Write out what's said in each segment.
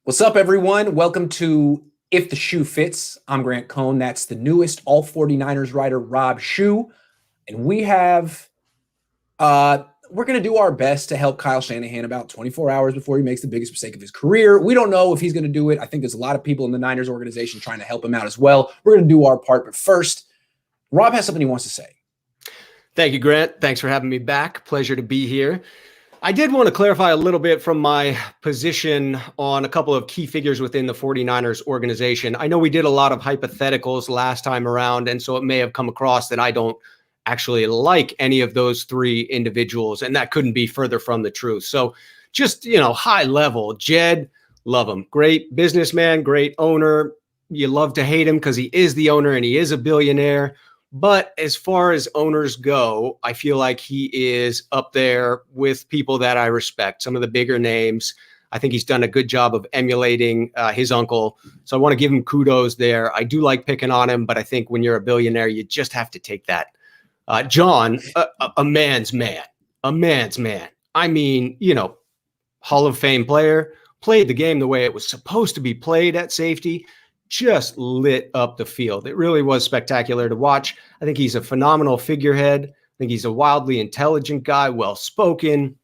What's up, everyone? Welcome to If the Shoe Fits. I'm Grant Cohn. That's the newest All 49ers writer, Rob Schuh. And we're going to do our best to help Kyle Shanahan about 24 hours before he makes the biggest mistake of his career. We don't know if he's going to do it. I think there's a lot of people in the Niners organization trying to help him out as well. We're going to do our part. But first, Rob has something he wants to say. Thank you, Grant. Thanks for having me back. Pleasure to be here. I did want to clarify a little bit from my position on a couple of key figures within the 49ers organization. I know we did a lot of hypotheticals last time around, and so it may have come across that I don't actually like any of those three individuals, and that couldn't be further from the truth. So just, high level, Jed, love him. Great businessman, great owner. You love to hate him because he is the owner and he is a billionaire. But as far as owners go, I feel like he is up there with people that I respect, some of the bigger names. I think he's done a good job of emulating his uncle. So I want to give him kudos there. I do like picking on him, but I think when you're a billionaire, you just have to take that. John, a man's man, a man's man. I mean, Hall of Fame player, played the game the way it was supposed to be played at safety. Just lit up the field. It really was spectacular to watch. I think he's a phenomenal figurehead. I think he's a wildly intelligent guy, well-spoken.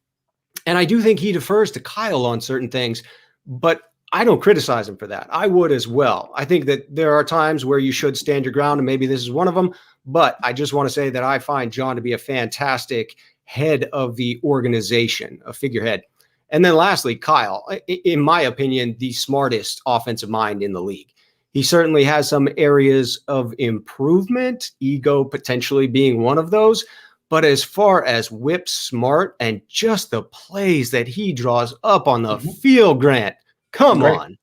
And I do think he defers to Kyle on certain things, but I don't criticize him for that. I would as well. I think that there are times where you should stand your ground, and maybe this is one of them. But I just want to say that I find John to be a fantastic head of the organization, a figurehead. And then lastly, Kyle, in my opinion, the smartest offensive mind in the league. He certainly has some areas of improvement, ego potentially being one of those. But as far as whip smart and just the plays that he draws up on the field, Grant, come on.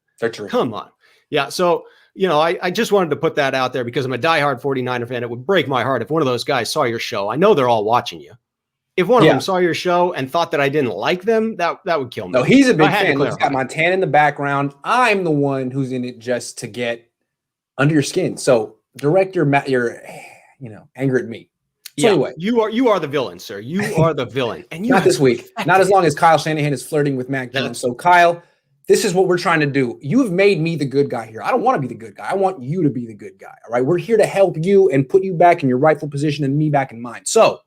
Come on. Yeah, so, I just wanted to put that out there because I'm a diehard 49er fan. It would break my heart if one of those guys saw your show. I know they're all watching you. If one of them saw your show and thought that I didn't like them, that would kill me. No, he's a big fan. He's got Montana in the background. I'm the one who's in it just to get under your skin. So direct your anger at me. So anyway, you are the villain, sir. You are the villain. And not this week. Not as long as Kyle Shanahan is flirting with Mac Jones. So Kyle, this is what we're trying to do. You have made me the good guy here. I don't want to be the good guy. I want you to be the good guy. All right. We're here to help you and put you back in your rightful position and me back in mine. So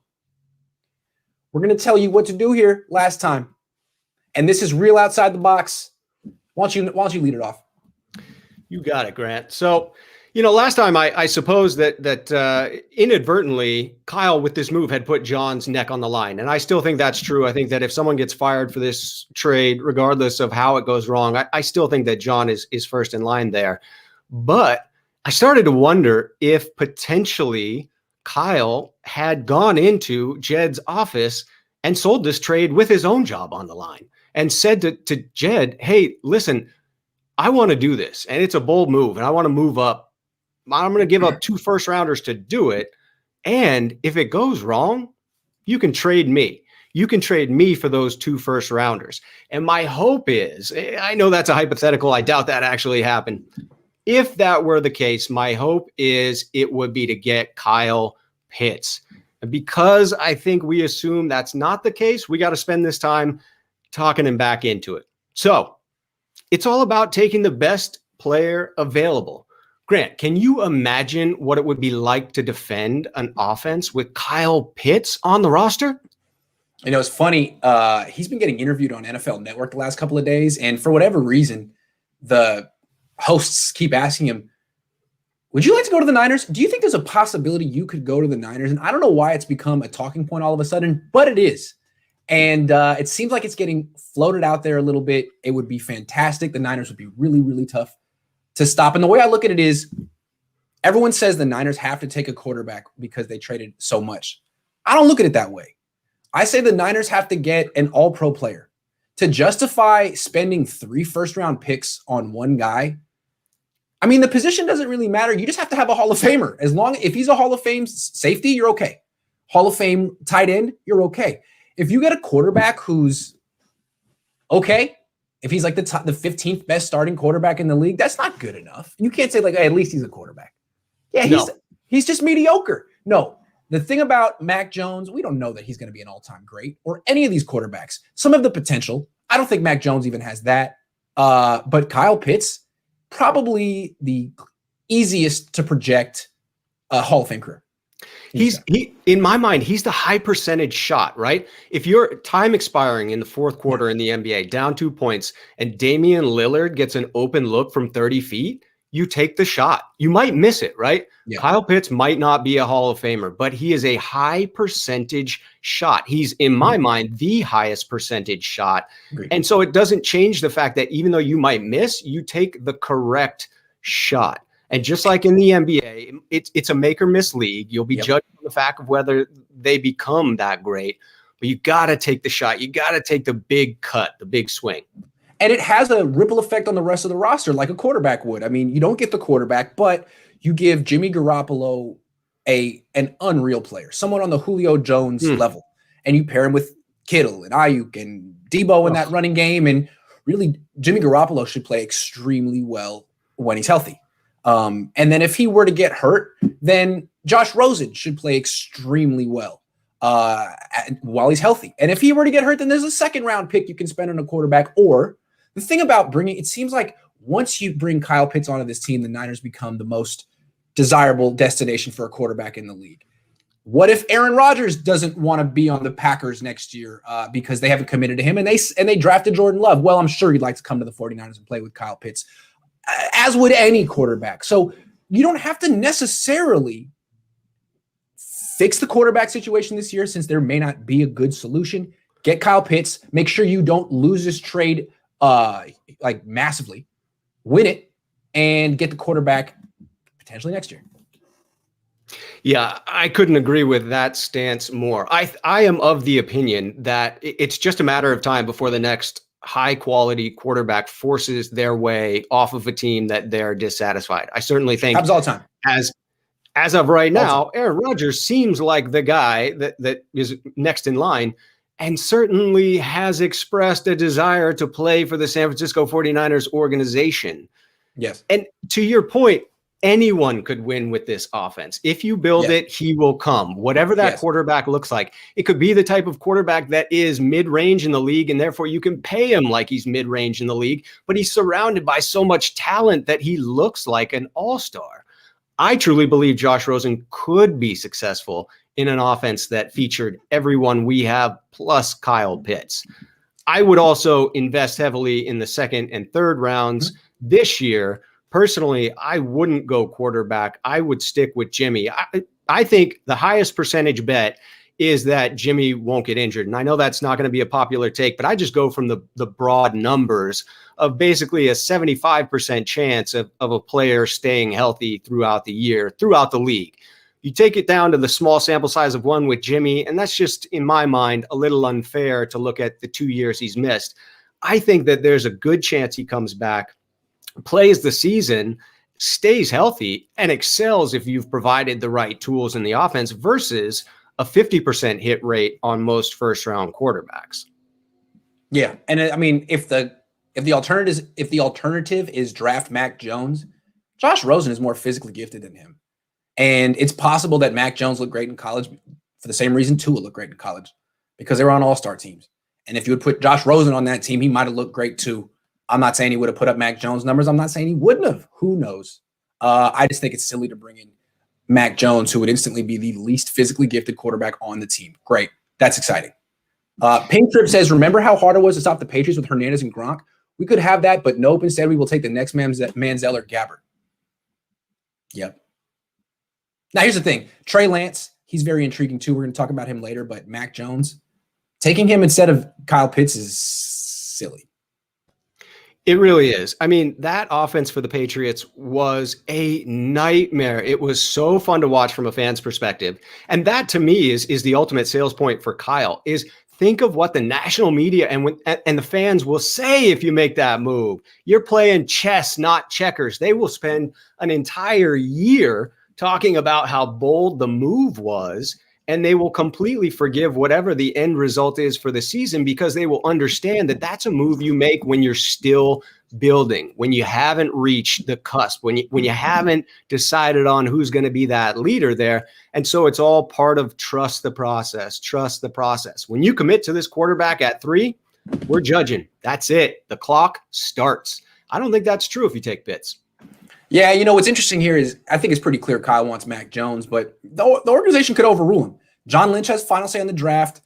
we're going to tell you what to do here last time. And this is real outside the box. Why don't you lead it off? You got it, Grant. So, last time I suppose that inadvertently Kyle with this move had put John's neck on the line. And I still think that's true. I think that if someone gets fired for this trade, regardless of how it goes wrong, I still think that John is first in line there. But I started to wonder if potentially Kyle had gone into Jed's office and sold this trade with his own job on the line and said to Jed, hey, listen, I want to do this and it's a bold move and I want to move up. I'm going to give up 2 first-rounders to do it. And if it goes wrong, you can trade me. You can trade me for those 2 first-rounders. And my hope is, I know that's a hypothetical. I doubt that actually happened. If that were the case, my hope is it would be to get Kyle Pitts. And because I think we assume that's not the case, we got to spend this time talking him back into it. So it's all about taking the best player available. Grant, can you imagine what it would be like to defend an offense with Kyle Pitts on the roster? It's funny. He's been getting interviewed on NFL Network the last couple of days. And for whatever reason, the hosts keep asking him, would you like to go to the Niners? Do you think there's a possibility you could go to the Niners? And I don't know why it's become a talking point all of a sudden, but it is. And it seems like it's getting floated out there a little bit. It would be fantastic. The Niners would be really, really tough to stop. And the way I look at it is everyone says the Niners have to take a quarterback because they traded so much. I don't look at it that way. I say the Niners have to get an all-pro player to justify spending 3 first-round picks on one guy. I mean, the position doesn't really matter. You just have to have a Hall of Famer. If he's a Hall of Fame safety, you're okay. Hall of Fame tight end, you're okay. If you get a quarterback who's okay, if he's like the 15th best starting quarterback in the league, that's not good enough. You can't say like, hey, at least he's a quarterback. Yeah, he's just mediocre. No, the thing about Mac Jones, we don't know that he's going to be an all-time great or any of these quarterbacks. Some of the potential. I don't think Mac Jones even has that. But Kyle Pitts, probably the easiest to project a Hall of Fame career. He in my mind, he's the high percentage shot, right? If you're time expiring in the fourth quarter in the NBA, down 2 points, and Damian Lillard gets an open look from 30 feet, you take the shot. You might miss it, right? Yeah. Kyle Pitts might not be a Hall of Famer, but he is a high percentage shot. He's, in my mind, the highest percentage shot. Agreed. And so it doesn't change the fact that even though you might miss, you take the correct shot. And just like in the NBA, it's a make or miss league. You'll be judged on the fact of whether they become that great, but you got to take the shot. You got to take the big cut, the big swing. And it has a ripple effect on the rest of the roster, like a quarterback would. I mean, you don't get the quarterback, but you give Jimmy Garoppolo an unreal player, someone on the Julio Jones level, and you pair him with Kittle and Ayuk and Debo in that running game. And really, Jimmy Garoppolo should play extremely well when he's healthy. And then if he were to get hurt, then Josh Rosen should play extremely well while he's healthy. And if he were to get hurt, then there's a second round pick you can spend on a quarterback. Or the thing about it seems like once you bring Kyle Pitts onto this team, the Niners become the most desirable destination for a quarterback in the league. What if Aaron Rodgers doesn't want to be on the Packers next year because they haven't committed to him and they drafted Jordan Love? Well, I'm sure he'd like to come to the 49ers and play with Kyle Pitts, as would any quarterback. So you don't have to necessarily fix the quarterback situation this year, since there may not be a good solution. Get Kyle Pitts, make sure you don't lose this trade like massively, win it, and get the quarterback potentially next year. Yeah, I couldn't agree with that stance more. I am of the opinion that it's just a matter of time before the next high quality quarterback forces their way off of a team that they're dissatisfied. I certainly think happens all the time. As of right now, Aaron Rodgers seems like the guy that is next in line, and certainly has expressed a desire to play for the San Francisco 49ers organization. Yes. And to your point, anyone could win with this offense. If you build it, he will come. Whatever that quarterback looks like. It could be the type of quarterback that is mid-range in the league, and therefore you can pay him like he's mid-range in the league, but he's surrounded by so much talent that he looks like an all-star. I truly believe Josh Rosen could be successful in an offense that featured everyone we have plus Kyle Pitts. I would also invest heavily in the second and third rounds this year. Personally, I wouldn't go quarterback. I would stick with Jimmy. I think the highest percentage bet is that Jimmy won't get injured. And I know that's not going to be a popular take, but I just go from the broad numbers of basically a 75% chance of a player staying healthy throughout the year, throughout the league. You take it down to the small sample size of one with Jimmy, and that's just, in my mind, a little unfair to look at the 2 years he's missed. I think that there's a good chance he comes back, plays the season, stays healthy, and excels if you've provided the right tools in the offense versus a 50% hit rate on most first-round quarterbacks. Yeah, and I mean, if the alternative is draft Mac Jones, Josh Rosen is more physically gifted than him. And it's possible that Mac Jones looked great in college for the same reason Tua looked great in college, because they were on all-star teams. And if you would put Josh Rosen on that team, he might have looked great too. I'm not saying he would have put up Mac Jones numbers. I'm not saying he wouldn't have. Who knows? I just think it's silly to bring in Mac Jones, who would instantly be the least physically gifted quarterback on the team. Great. That's exciting. Pink Trip says, remember how hard it was to stop the Patriots with Hernandez and Gronk? We could have that, but nope. Instead, we will take the next Manziel or Gabbert. Yep. Now, here's the thing. Trey Lance, he's very intriguing too. We're going to talk about him later, but Mac Jones, taking him instead of Kyle Pitts is silly. It really is. I mean, that offense for the Patriots was a nightmare. It was so fun to watch from a fan's perspective. And that, to me, is the ultimate sales point for Kyle, is think of what the national media and the fans will say if you make that move. You're playing chess, not checkers. They will spend an entire year talking about how bold the move was, and they will completely forgive whatever the end result is for the season, because they will understand that that's a move you make when you're still building, when you haven't reached the cusp, when you haven't decided on who's going to be that leader there. And so it's all part of trust the process. When you commit to this quarterback at 3, We're judging. That's it. The clock starts. I don't think that's true if you take Pitts. Yeah, you know, what's interesting here is I think it's pretty clear Kyle wants Mac Jones, but the organization could overrule him. John Lynch has final say on the draft.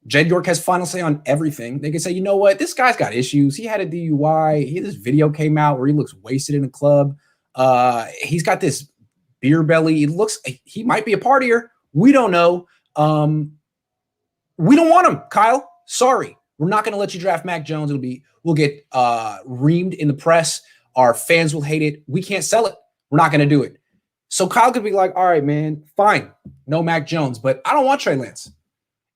Jed York has final say on everything. They can say, you know what, this guy's got issues. He had a DUI. This video came out where he looks wasted in a club. He's got this beer belly. He might be a partier. We don't know. We don't want him, Kyle. Sorry. We're not going to let you draft Mac Jones. We'll get reamed in the press. Our fans will hate it. We can't sell it. We're not going to do it. So Kyle could be like, all right, man, fine. No Mac Jones, but I don't want Trey Lance.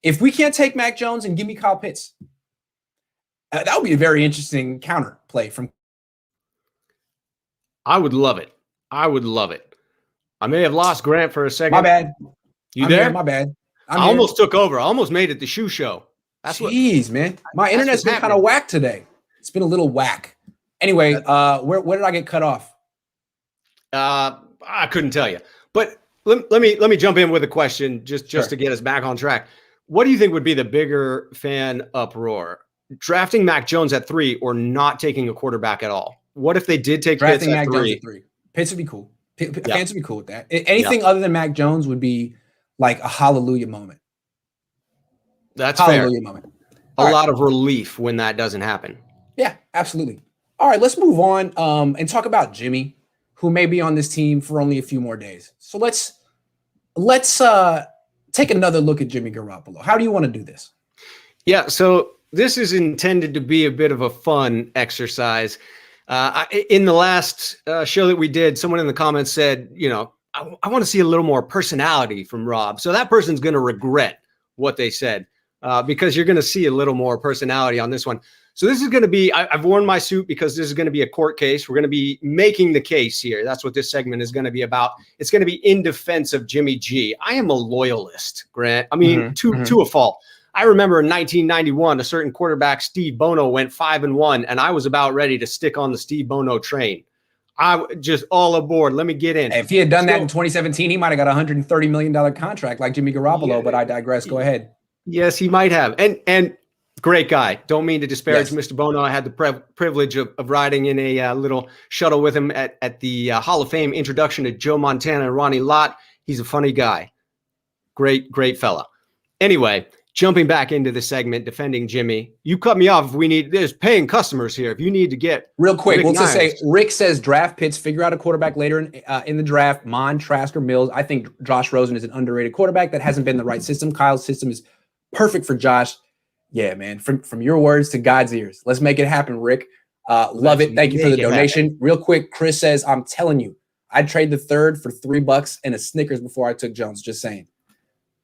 If we can't take Mac Jones and give me Kyle Pitts, that would be a very interesting counter play from. I would love it. I would love it. I may have lost Grant for a second. My bad. You there? Here, my bad. I almost took over. I almost made it the Schuh show. Jeez, man. My internet's been kind of whack today. It's been a little whack. Anyway, where did I get cut off? I couldn't tell you. But let me jump in with a question just to get us back on track. What do you think would be the bigger fan uproar? Drafting Mac Jones at 3 or not taking a quarterback at all? What if they did take Pitts at 3? Jones at 3? Pitts would be cool. Fans would be cool with that. Anything other than Mac Jones would be like a hallelujah moment. That's hallelujah fair. Moment. A lot of relief when that doesn't happen. Yeah, absolutely. All right, let's move on and talk about Jimmy, who may be on this team for only a few more days. So let's take another look at Jimmy Garoppolo. How do you want to do this? Yeah, so this is intended to be a bit of a fun exercise. In the last show that we did, someone in the comments said, I want to see a little more personality from Rob. So that person's going to regret what they said because you're going to see a little more personality on this one. So this is going to be, I've worn my suit because this is going to be a court case. We're going to be making the case here. That's what this segment is going to be about. It's going to be in defense of Jimmy G. I am a loyalist, Grant. I mean, to a fault. I remember in 1991, a certain quarterback, Steve Bono, went 5-1, and I was about ready to stick on the Steve Bono train. I just all aboard. Let me get in. If he had done that in 2017, he might have got a $130 million contract like Jimmy Garoppolo, but I digress. Go ahead. Yes, he might have. And great guy. Don't mean to disparage Mr. Bono. I had the privilege of riding in a little shuttle with him at the Hall of Fame introduction to Joe Montana and Ronnie Lott. He's a funny guy. Great fella. Anyway, jumping back into the segment, defending Jimmy. You cut me off if there's paying customers here. If you need to get real quick, we'll just say Rick says draft Pitts, figure out a quarterback later in the draft. Trasker, Mills. I think Josh Rosen is an underrated quarterback that hasn't been the right system. Kyle's system is perfect for Josh. Yeah, man. From your words to God's ears. Let's make it happen, Rick. Love it. Thank you for the donation. Real quick, Chris says, I'm telling you, I'd trade the third for $3 and a Snickers before I took Jones. Just saying.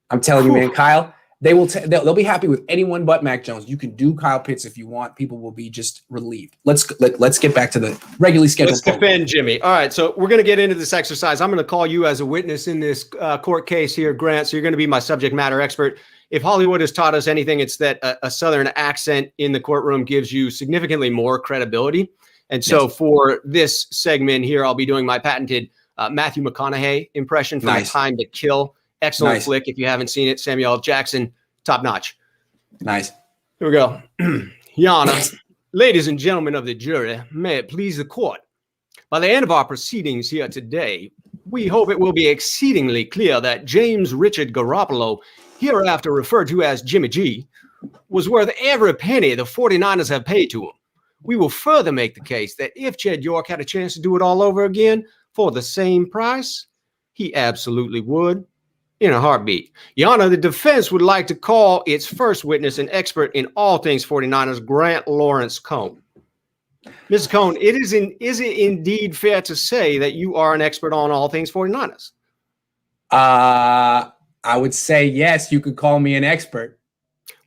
I'm telling you, man, Kyle. They'll be happy with anyone but Mac Jones. You can do Kyle Pitts if you want. People will be just relieved. Let's get back to the regularly scheduled. Let's defend Jimmy. All right, so we're going to get into this exercise. I'm going to call you as a witness in this court case here, Grant. So you're going to be my subject matter expert. If Hollywood has taught us anything, it's that a Southern accent in the courtroom gives you significantly more credibility. And so for this segment here, I'll be doing my patented Matthew McConaughey impression from Time to Kill. Excellent flick. If you haven't seen it, Samuel L. Jackson, top notch. Nice. Here we go. Your Honor, ladies and gentlemen of the jury, may it please the court. By the end of our proceedings here today, we hope it will be exceedingly clear that James Richard Garoppolo, hereafter referred to as Jimmy G, was worth every penny the 49ers have paid to him. We will further make the case that if Jed York had a chance to do it all over again for the same price, he absolutely would. In a heartbeat. Your Honor, the defense would like to call its first witness and expert in all things 49ers, Grant Lawrence Cohn. Mr. Cohn, is it indeed fair to say that you are an expert on all things 49ers? I would say yes, you could call me an expert.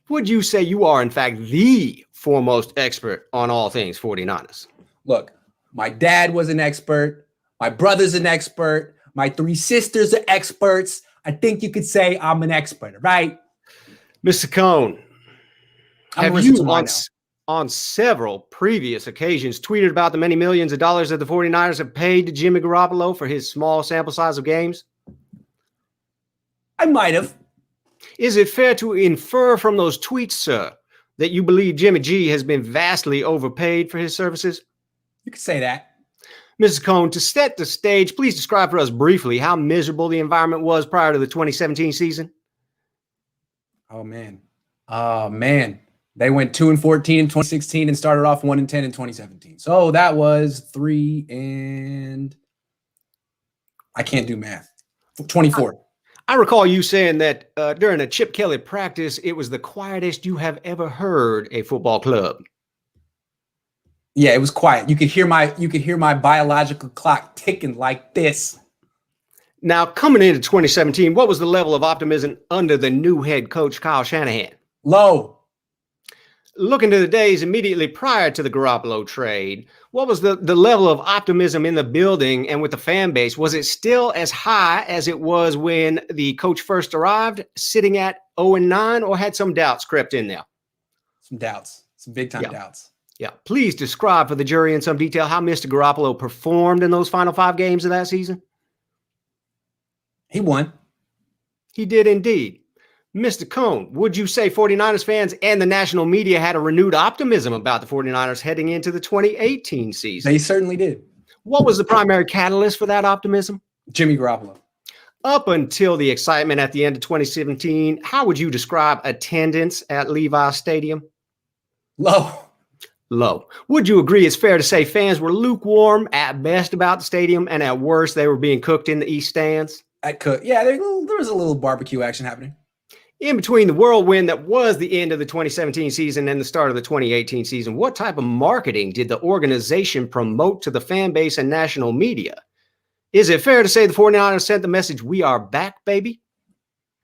Would you say you are, in fact, the foremost expert on all things 49ers? Look, my dad was an expert. My brother's an expert. My 3 sisters are experts. I think you could say I'm an expert, right? Mr. Cohn, have you on several previous occasions tweeted about the many millions of dollars that the 49ers have paid to Jimmy Garoppolo for his small sample size of games? I might have. Is it fair to infer from those tweets, sir, that you believe Jimmy G has been vastly overpaid for his services? You could say that. Mrs. Cohn, to set the stage, please describe for us briefly how miserable the environment was prior to the 2017 season. Oh, man. They went 2-14 in 2016 and started off 1-10 in 2017. So that was 3 and I can't do math. 24. I recall you saying that during a Chip Kelly practice, it was the quietest you have ever heard a football club. Yeah, it was quiet. You could hear my biological clock ticking like this. Now, coming into 2017, what was the level of optimism under the new head coach, Kyle Shanahan? Low. Looking to the days immediately prior to the Garoppolo trade, what was the level of optimism in the building and with the fan base? Was it still as high as it was when the coach first arrived, sitting at 0-9, or had some doubts crept in there? Some doubts. Some big-time doubts. Yeah. Please describe for the jury in some detail how Mr. Garoppolo performed in those final 5 games of that season. He won. He did indeed. Mr. Cohn, would you say 49ers fans and the national media had a renewed optimism about the 49ers heading into the 2018 season? They certainly did. What was the primary catalyst for that optimism? Jimmy Garoppolo. Up until the excitement at the end of 2017, how would you describe attendance at Levi Stadium? Low. Low. Would you agree it's fair to say fans were lukewarm at best about the stadium, and at worst they were being cooked in the east stands? Yeah, there was a little barbecue action happening. In between the whirlwind that was the end of the 2017 season and the start of the 2018 season, what type of marketing did the organization promote to the fan base and national media? Is it fair to say the 49ers sent the message, "We are back, baby"?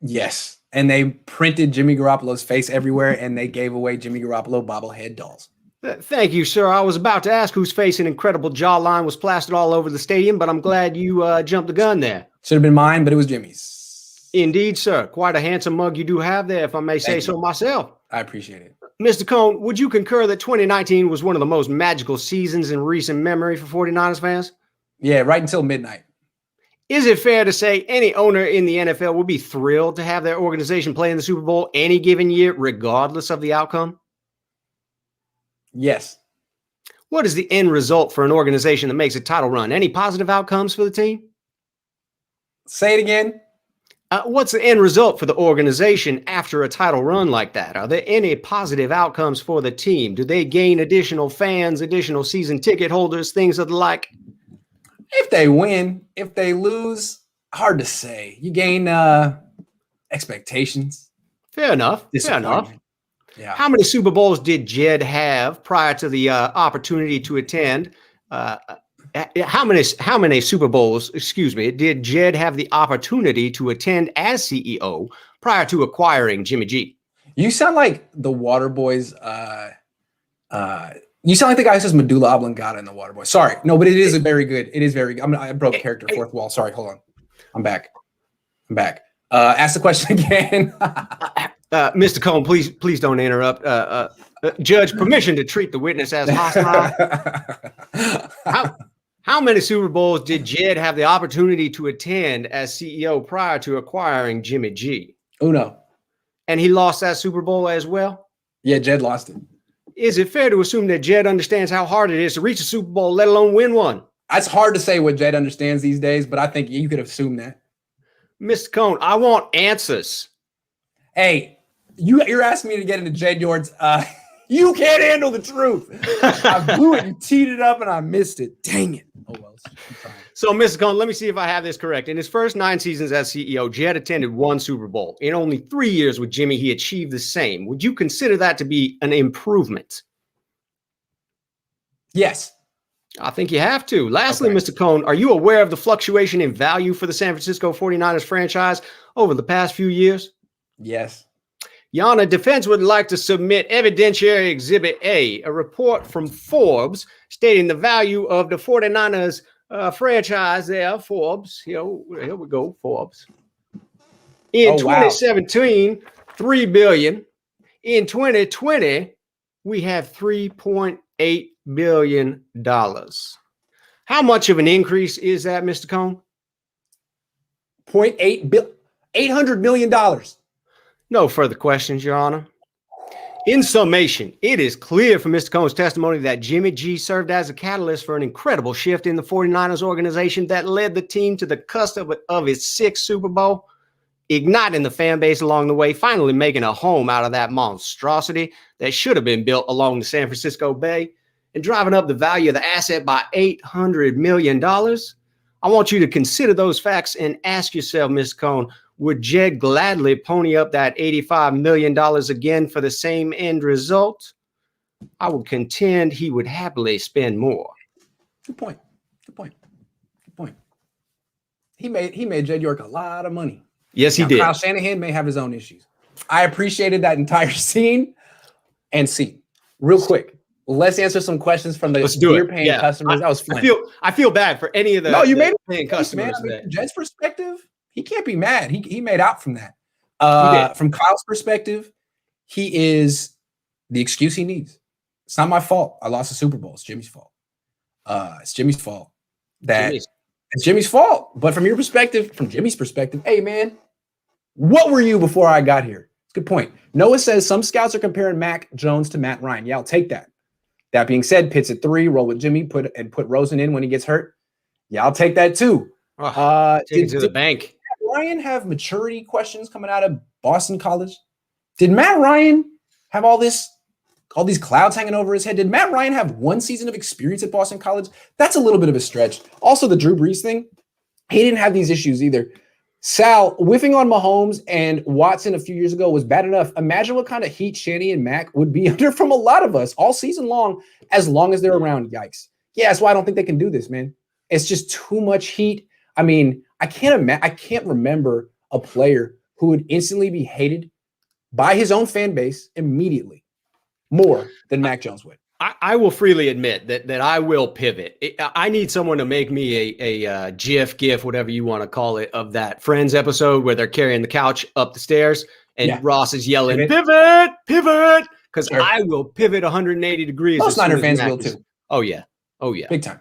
Yes. And they printed Jimmy Garoppolo's face everywhere, and they gave away Jimmy Garoppolo bobblehead dolls. Thank you, sir. I was about to ask whose face an incredible jawline was plastered all over the stadium, but I'm glad you jumped the gun there. Should have been mine, but it was Jimmy's. Indeed, sir. Quite a handsome mug you do have there, if I may say so myself. I appreciate it. Mr. Cohn, would you concur that 2019 was one of the most magical seasons in recent memory for 49ers fans? Yeah, right until midnight. Is it fair to say any owner in the NFL would be thrilled to have their organization play in the Super Bowl any given year, regardless of the outcome? Yes. What is the end result for an organization that makes a title run? Any positive outcomes for the team? Say it again. What's the end result for the organization after a title run like that? Are there any positive outcomes for the team? Do they gain additional fans, additional season ticket holders, things of the like? If they win, if they lose, hard to say. You gain expectations. Fair enough. Fair enough. Yeah. How many Super Bowls did Jed have prior to the opportunity to attend? How many Super Bowls, did Jed have the opportunity to attend as CEO prior to acquiring Jimmy G? You sound like the Waterboys. You sound like the guy who says medulla oblongata in the Waterboys. Sorry, no, but it is very good. It is very good. I broke character fourth wall. Sorry, hold on. I'm back. Ask the question again. Mr. Cohn, please don't interrupt. Judge, permission to treat the witness as hostile. How many Super Bowls did Jed have the opportunity to attend as CEO prior to acquiring Jimmy G? Uno. And he lost that Super Bowl as well? Yeah, Jed lost it. Is it fair to assume that Jed understands how hard it is to reach a Super Bowl, let alone win one? It's hard to say what Jed understands these days, but I think you could assume that. Mr. Cohn, I want answers. Hey, you're asking me to get into Jed Yord's. You can't handle the truth. I blew it and teed it up and I missed it. Dang it. Oh, well. So, Mr. Cohn, let me see if I have this correct. In his first 9 seasons as CEO, Jed attended 1 Super Bowl. In only 3 years with Jimmy, he achieved the same. Would you consider that to be an improvement? Yes. I think you have to. Lastly, Okay. Mr. Cohn, are you aware of the fluctuation in value for the San Francisco 49ers franchise over the past few years? Yes. Yana, defense would like to submit evidentiary exhibit A, a report from Forbes stating the value of the 49ers franchise there. Forbes, here we go, Forbes. In 2017, $3 billion. In 2020, we have $3.8 billion. How much of an increase is that, Mr. Cohn? $800 million. No further questions, Your Honor. In summation, it is clear from Mr. Cohn's testimony that Jimmy G served as a catalyst for an incredible shift in the 49ers organization that led the team to the cusp of its 6th Super Bowl, igniting the fan base along the way, finally making a home out of that monstrosity that should have been built along the San Francisco Bay, and driving up the value of the asset by $800 million. I want you to consider those facts and ask yourself, Mr. Cohn, would Jed gladly pony up that $85 million again for the same end result? I would contend he would happily spend more. Good point. Good point. Good point. He made Jed York a lot of money. Yes, he did. Kyle Shanahan may have his own issues. I appreciated that entire scene and scene. Real quick, let's answer some questions from the beer-paying customers. That was fun. I feel bad for any of the you made paying customers. Man. I mean, from Jed's perspective, he can't be mad. He made out from that. From Kyle's perspective, he is the excuse he needs. It's not my fault. I lost the Super Bowl. It's Jimmy's fault. It's Jimmy's fault. It's Jimmy's fault. But from your perspective, from Jimmy's perspective, hey, man, what were you before I got here? It's a good point. Noah says some scouts are comparing Mac Jones to Matt Ryan. Yeah, I'll take that. That being said, Pitts at 3, roll with Jimmy, put Rosen in when he gets hurt. Yeah, I'll take that too. Take it to the bank. Did Ryan have maturity questions coming out of Boston College? Did Matt Ryan have all these clouds hanging over his head? Did Matt Ryan have 1 season of experience at Boston College? That's a little bit of a stretch. Also, the Drew Brees thing, he didn't have these issues either. Sal, whiffing on Mahomes and Watson a few years ago was bad enough. Imagine what kind of heat Shanny and Mac would be under from a lot of us all season long as they're around. Yikes. Yeah, that's why I don't think they can do this, man. It's just too much heat. I mean, I can't remember a player who would instantly be hated by his own fan base immediately more than Mac Jones would. I will freely admit that I will pivot. I need someone to make me a GIF, whatever you want to call it, of that Friends episode where they're carrying the couch up the stairs and Ross is yelling, pivot, because I will pivot 180 degrees. Most Niner fans will too. Oh, yeah. Big time.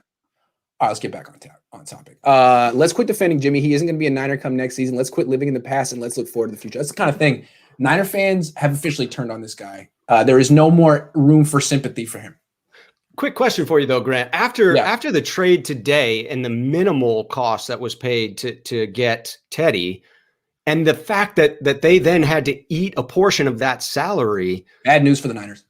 All right, let's get back on topic. Let's quit defending Jimmy. He isn't going to be a Niner come next season. Let's quit living in the past and let's look forward to the future. That's the kind of thing. Niner fans have officially turned on this guy. There is no more room for sympathy for him. Quick question for you, though, Grant. After the trade today and the minimal cost that was paid to get Teddy, and the fact that they then had to eat a portion of that salary. Bad news for the Niners.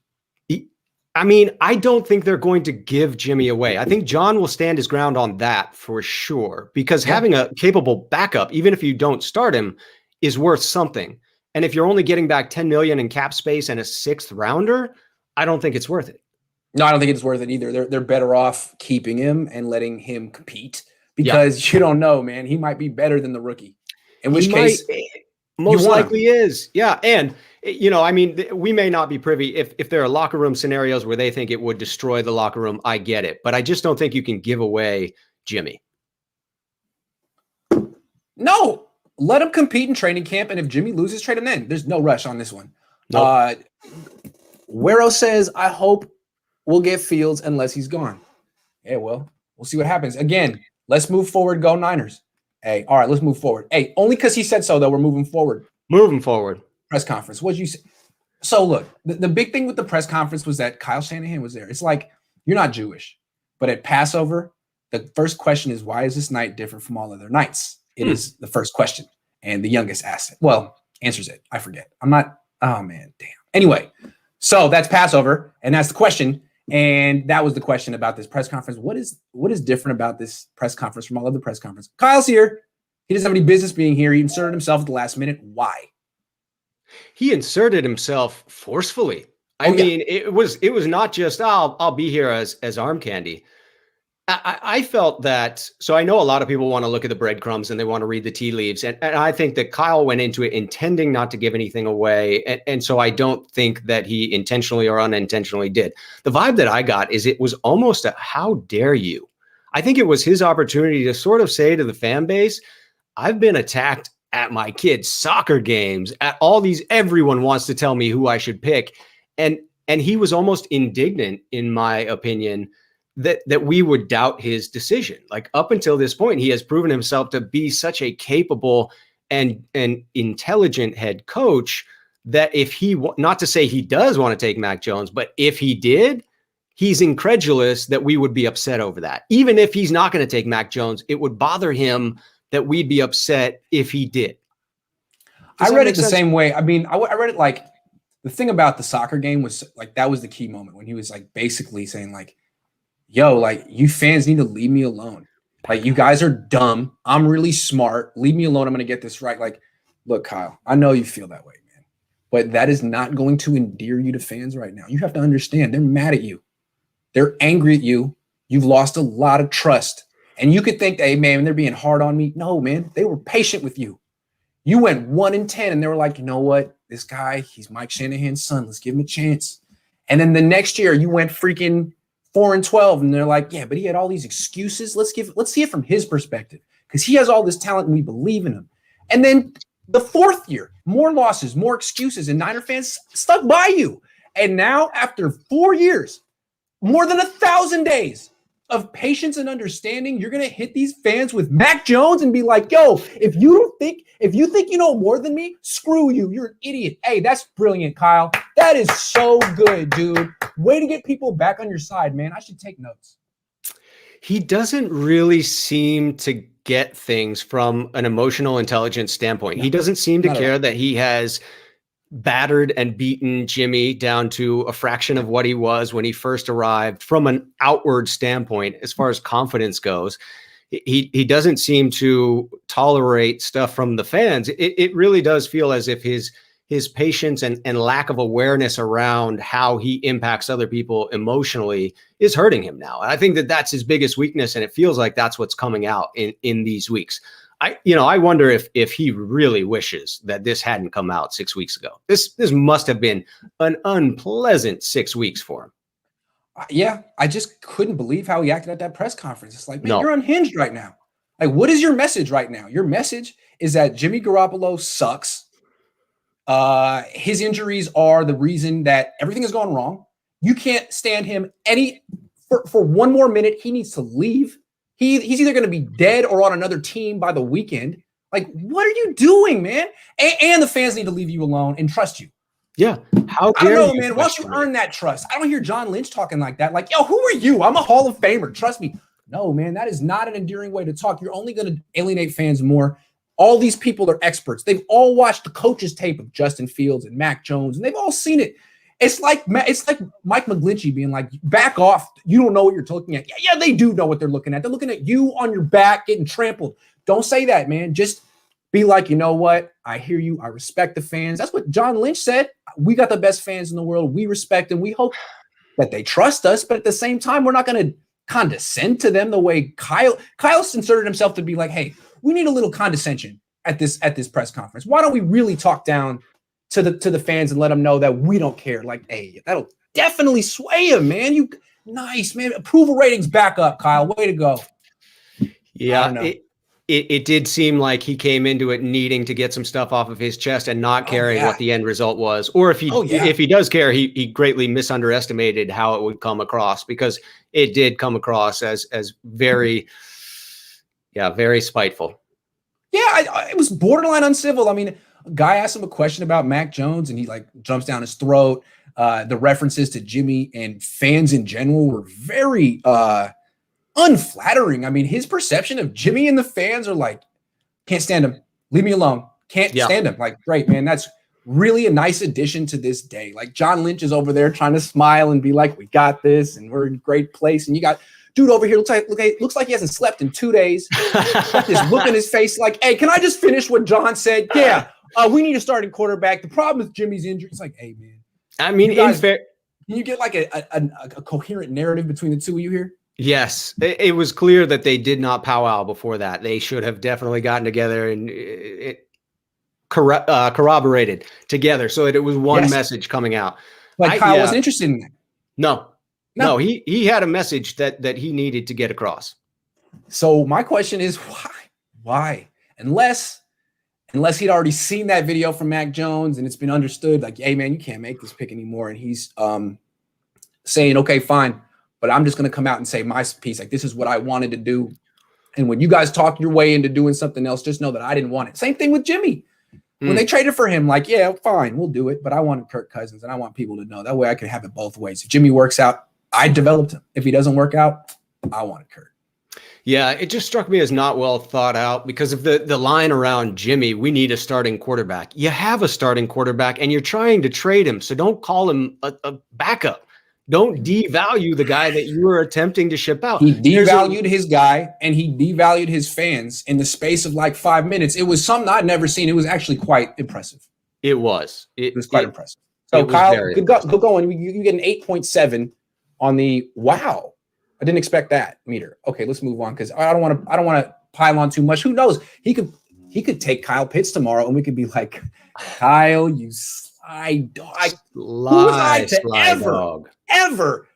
I mean, I don't think they're going to give Jimmy away. I think John will stand his ground on that for sure, because having a capable backup, even if you don't start him, is worth something. And if you're only getting back $10 million in cap space and a 6th rounder, I don't think it's worth it. No, I don't think it's worth it either. They're better off keeping him and letting him compete because you don't know, man. He might be better than the rookie. In which case, most likely is. Yeah, and I mean, we may not be privy if there are locker room scenarios where they think it would destroy the locker room. I get it, but I just don't think you can give away Jimmy. No. Let him compete in training camp, and if Jimmy loses, trade him in. There's no rush on this one. Nope. Wero says, I hope we'll get Fields unless he's gone. Yeah, well, we'll see what happens. Again, let's move forward. Go Niners. Hey, all right, let's move forward. Hey, only because he said so, though, we're moving forward. Press conference. What'd you say? So, look, the big thing with the press conference was that Kyle Shanahan was there. It's like, you're not Jewish, but at Passover, the first question is, why is this night different from all other nights? It is the first question, and the youngest asks it. Well, answers it. I forget. I'm not. Oh, man. Damn. Anyway, so that's Passover, and that's the question. And that was the question about this press conference. What is different about this press conference from all other press conferences? Kyle's here. He doesn't have any business being here. He inserted himself at the last minute. Why? He inserted himself forcefully. I mean, it was not just, I'll be here as arm candy. I felt that, so I know a lot of people want to look at the breadcrumbs and they want to read the tea leaves. And I think that Kyle went into it intending not to give anything away. And so I don't think that he intentionally or unintentionally did. The vibe that I got is it was almost a, how dare you? I think it was his opportunity to sort of say to the fan base, I've been attacked at my kids' soccer games, at all these, everyone wants to tell me who I should pick. And he was almost indignant, in my opinion, that we would doubt his decision. Like, up until this point, he has proven himself to be such a capable and intelligent head coach that if not to say he does want to take Mac Jones, but if he did, he's incredulous that we would be upset over that. Even if he's not going to take Mac Jones, it would bother him that we'd be upset if he did. I read it the same way. I mean, I read it like the thing about the soccer game was like, that was the key moment when he was like basically saying like, yo, like you fans need to leave me alone. Like you guys are dumb. I'm really smart. Leave me alone. I'm going to get this right. Like, look, Kyle, I know you feel that way, man, but that is not going to endear you to fans right now. You have to understand they're mad at you. They're angry at you. You've lost a lot of trust. And you could think, hey, man, they're being hard on me. No, man, they were patient with you. You went 1-10 and they were like, you know what? This guy, he's Mike Shanahan's son. Let's give him a chance. And then the next year you went freaking 4-12 and they're like, yeah, but he had all these excuses. Let's see it from his perspective because he has all this talent and we believe in him. And then the fourth year, more losses, more excuses, and Niner fans stuck by you. And now after 4 years, more than 1,000 days of patience and understanding, you're going to hit these fans with Mac Jones and be like, yo, if you think you know more than me, screw you. You're an idiot. Hey, that's brilliant, Kyle. That is so good, dude. Way to get people back on your side, man. I should take notes. He doesn't really seem to get things from an emotional intelligence standpoint. No, he doesn't seem to care that he has battered and beaten Jimmy down to a fraction of what he was when he first arrived from an outward standpoint. As far as confidence goes, he doesn't seem to tolerate stuff from the fans. It really does feel as if his patience and lack of awareness around how he impacts other people emotionally is hurting him now. And I think that that's his biggest weakness. And it feels like that's what's coming out in these weeks. I wonder if he really wishes that this hadn't come out 6 weeks ago. This must have been an unpleasant 6 weeks for him. Yeah, I just couldn't believe how he acted at that press conference. It's like, man, you're unhinged right now. Like, what is your message right now? Your message is that Jimmy Garoppolo sucks. His injuries are the reason that everything has gone wrong. You can't stand him for one more minute. He needs to leave. He's either going to be dead or on another team by the weekend. Like, what are you doing, man? And the fans need to leave you alone and trust you. Yeah. How dare I don't know, man. Once you earn that trust, I don't hear John Lynch talking like that. Like, yo, who are you? I'm a Hall of Famer. Trust me. No, man, that is not an endearing way to talk. You're only going to alienate fans more. All these people are experts. They've all watched the coach's tape of Justin Fields and Mac Jones, and they've all seen it. It's like Mike McGlinchey being like, back off. You don't know what you're looking at. Yeah, they do know what they're looking at. They're looking at you on your back getting trampled. Don't say that, man. Just be like, you know what? I hear you. I respect the fans. That's what John Lynch said. We got the best fans in the world. We respect them. We hope that they trust us. But at the same time, we're not going to condescend to them the way Kyle's inserted himself to be like, hey, we need a little condescension at this press conference. Why don't we really talk down to the fans and let them know that we don't care? Like, hey, that'll definitely sway him, man. Nice, man. Approval ratings back up, Kyle. Way to go. Yeah, it did seem like he came into it needing to get some stuff off of his chest and not caring what the end result was. Or if he does care, he greatly misunderestimated how it would come across, because it did come across as very, very spiteful. Yeah, it was borderline uncivil. I mean, a guy asked him a question about Mac Jones, and he like jumps down his throat. The references to Jimmy and fans in general were very unflattering. I mean, his perception of Jimmy and the fans are like, can't stand him. Leave me alone. Can't stand him. Like, great, man. That's really a nice addition to this day. Like, John Lynch is over there trying to smile and be like, we got this and we're in a great place. And you got dude over here looks like he hasn't slept in 2 days. Got this look in his face like, hey, can I just finish what John said? Yeah, we need a starting quarterback. The problem with Jimmy's injury, it's like, hey, man. I mean, can you get like a coherent narrative between the two of you here? Yes, it was clear that they did not powwow before that. They should have definitely gotten together and corroborated together so that it was one message coming out. But Kyle was interested in that. No, he had a message that he needed to get across. So my question is, why? Unless he'd already seen that video from Mac Jones and it's been understood, like, hey, man, you can't make this pick anymore. And he's saying, okay, fine, but I'm just going to come out and say my piece. Like, this is what I wanted to do. And when you guys talk your way into doing something else, just know that I didn't want it. Same thing with Jimmy. When they traded for him, like, yeah, fine, we'll do it. But I wanted Kirk Cousins, and I want people to know. That way I could have it both ways. If Jimmy works out, I developed him. If he doesn't work out, I wanted Kirk. Yeah, it just struck me as not well thought out because of the line around Jimmy. We need a starting quarterback. You have a starting quarterback, and you're trying to trade him. So don't call him a backup. Don't devalue the guy that you were attempting to ship out. He devalued his guy, and he devalued his fans in the space of like 5 minutes. It was something I'd never seen. It was actually quite impressive. It was. It was quite impressive. So, Kyle, good going. You get an 8.7 on the wow. I didn't expect that meter. Okay, let's move on because I don't want to pile on too much. Who knows? He could take Kyle Pitts tomorrow, and we could be like, Kyle, you slide dog. Who was I to ever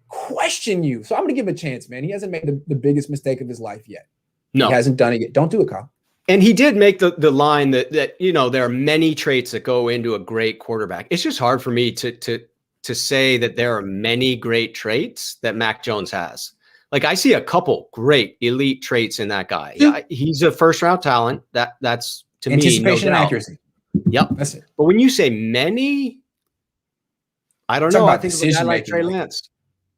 question you? So I'm gonna give him a chance, man. He hasn't made the biggest mistake of his life yet. No, he hasn't done it yet. Don't do it, Kyle. And he did make the line that there are many traits that go into a great quarterback. It's just hard for me to say that there are many great traits that Mac Jones has. Like I see a couple great elite traits in that guy. Yeah, he's a first round talent. That's to me, anticipation and accuracy. Yep. That's it. But when you say many, I don't know. I think of a guy like Trey Lance.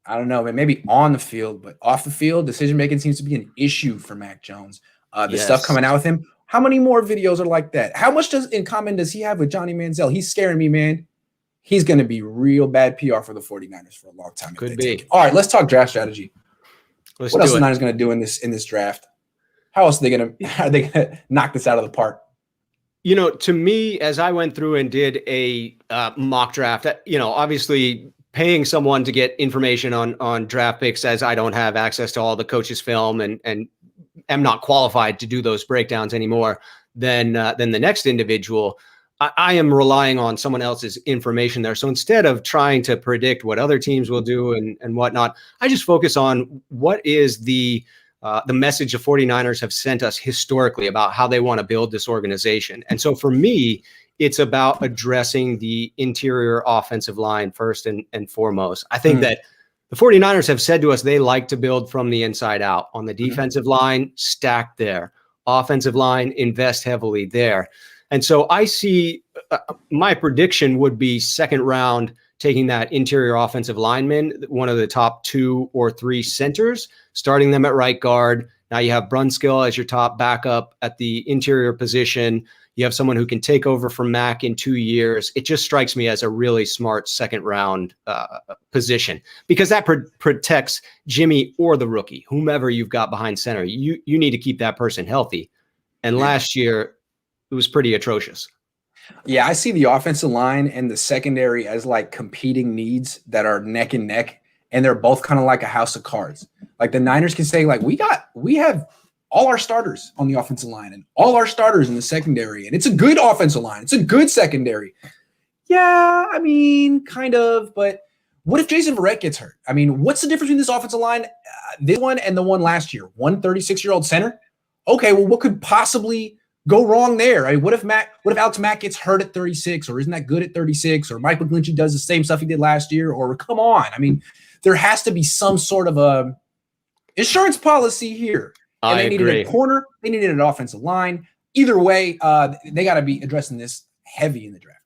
I don't know, man. Maybe on the field, but off the field, decision making seems to be an issue for Mac Jones. The stuff coming out with him. How many more videos are like that? How much in common does he have with Johnny Manziel? He's scaring me, man. He's going to be real bad PR for the 49ers for a long time. Could be. All right, let's talk draft strategy. What else are the Niners going to do in this draft? How else are they going to knock this out of the park? To me, as I went through and did a mock draft, obviously paying someone to get information on draft picks, as I don't have access to all the coaches' film and am not qualified to do those breakdowns anymore than the next individual. I am relying on someone else's information there. So instead of trying to predict what other teams will do and whatnot, I just focus on what is the message the 49ers have sent us historically about how they want to build this organization. And so for me, it's about addressing the interior offensive line first and foremost. I think that the 49ers have said to us they like to build from the inside out. On the defensive line, stack there. Offensive line, invest heavily there. And so I see my prediction would be second round, taking that interior offensive lineman, one of the top 2 or 3 centers, starting them at right guard. Now you have Brunskill as your top backup at the interior position. You have someone who can take over from Mac in 2 years. It just strikes me as a really smart second round position because that protects Jimmy or the rookie, whomever you've got behind center. You need to keep that person healthy. And last year, it was pretty atrocious. Yeah, I see the offensive line and the secondary as like competing needs that are neck and neck, and they're both kind of like a house of cards. Like the Niners can say, like, we have all our starters on the offensive line and all our starters in the secondary, and it's a good offensive line. It's a good secondary. Yeah, I mean, kind of, but what if Jason Verrett gets hurt? I mean, what's the difference between this offensive line, this one and the one last year? 36-year-old center? Okay, well, what could possibly go wrong there? I mean, what if Alex Mack gets hurt at 36, or isn't that good at 36, or Mike McGlinchey does the same stuff he did last year, or come on. I mean, there has to be some sort of a insurance policy here. And they needed a corner. They needed an offensive line. Either way, they got to be addressing this heavy in the draft.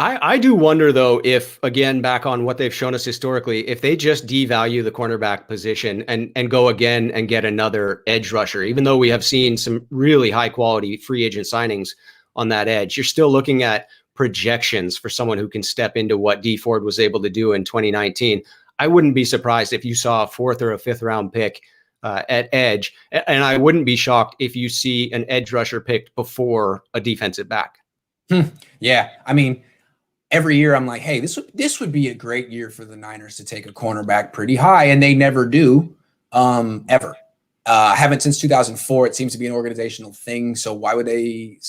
I do wonder, though, if, again, back on what they've shown us historically, if they just devalue the cornerback position and go again and get another edge rusher, even though we have seen some really high-quality free agent signings on that edge, you're still looking at projections for someone who can step into what Dee Ford was able to do in 2019. I wouldn't be surprised if you saw a 4th or a 5th round pick at edge, and I wouldn't be shocked if you see an edge rusher picked before a defensive back. Yeah, I mean, every year I'm like, hey, this would be a great year for the Niners to take a cornerback pretty high, and they never do, ever. Haven't since 2004. It seems to be an organizational thing. So why would they?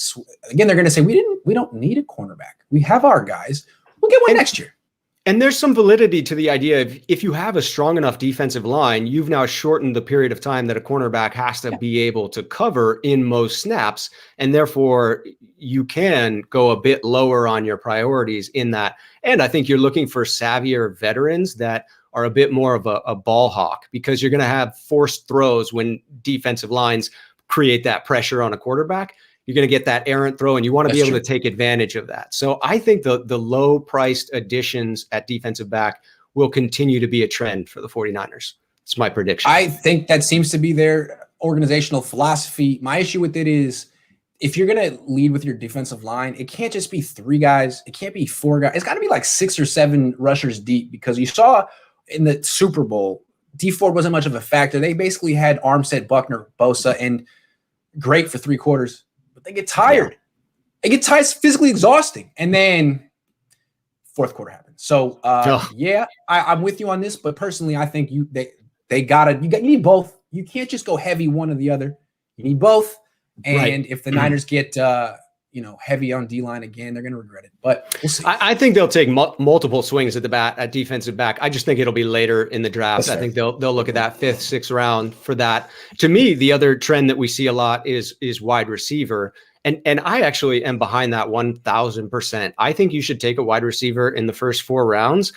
Again, they're going to say we don't need a cornerback. We have our guys. We'll get one next year. And there's some validity to the idea of if you have a strong enough defensive line, you've now shortened the period of time that a cornerback has to be able to cover in most snaps. And therefore, you can go a bit lower on your priorities in that. And I think you're looking for savvier veterans that are a bit more of a ball hawk, because you're going to have forced throws when defensive lines create that pressure on a quarterback. you're going to get that errant throw, and you want to be able true. to take advantage of that. So I think the low-priced additions at defensive back will continue to be a trend for the 49ers. It's my prediction. I think that seems to be their organizational philosophy. My issue with it is if you're going to lead with your defensive line, it can't just be 3 guys. It can't be 4 guys. It's got to be like 6 or 7 rushers deep, because you saw in the Super Bowl, D Ford wasn't much of a factor. They basically had Armstead, Buckner, Bosa, and great for 3 quarters, but they get tired. Yeah. They get tired. It's physically exhausting. And then fourth quarter happens. So yeah, I'm with you on this, but personally, I think you need both. You can't just go heavy one or the other. You need both. And if the Niners get heavy on D-line again, they're going to regret it. But we'll see. I think they'll take multiple swings at the bat at defensive back. I just think it'll be later in the draft. I think they'll look at that 5th, 6th round for that. To me, the other trend that we see a lot is wide receiver. And I actually am behind that 1,000%. I think you should take a wide receiver in the first 4 rounds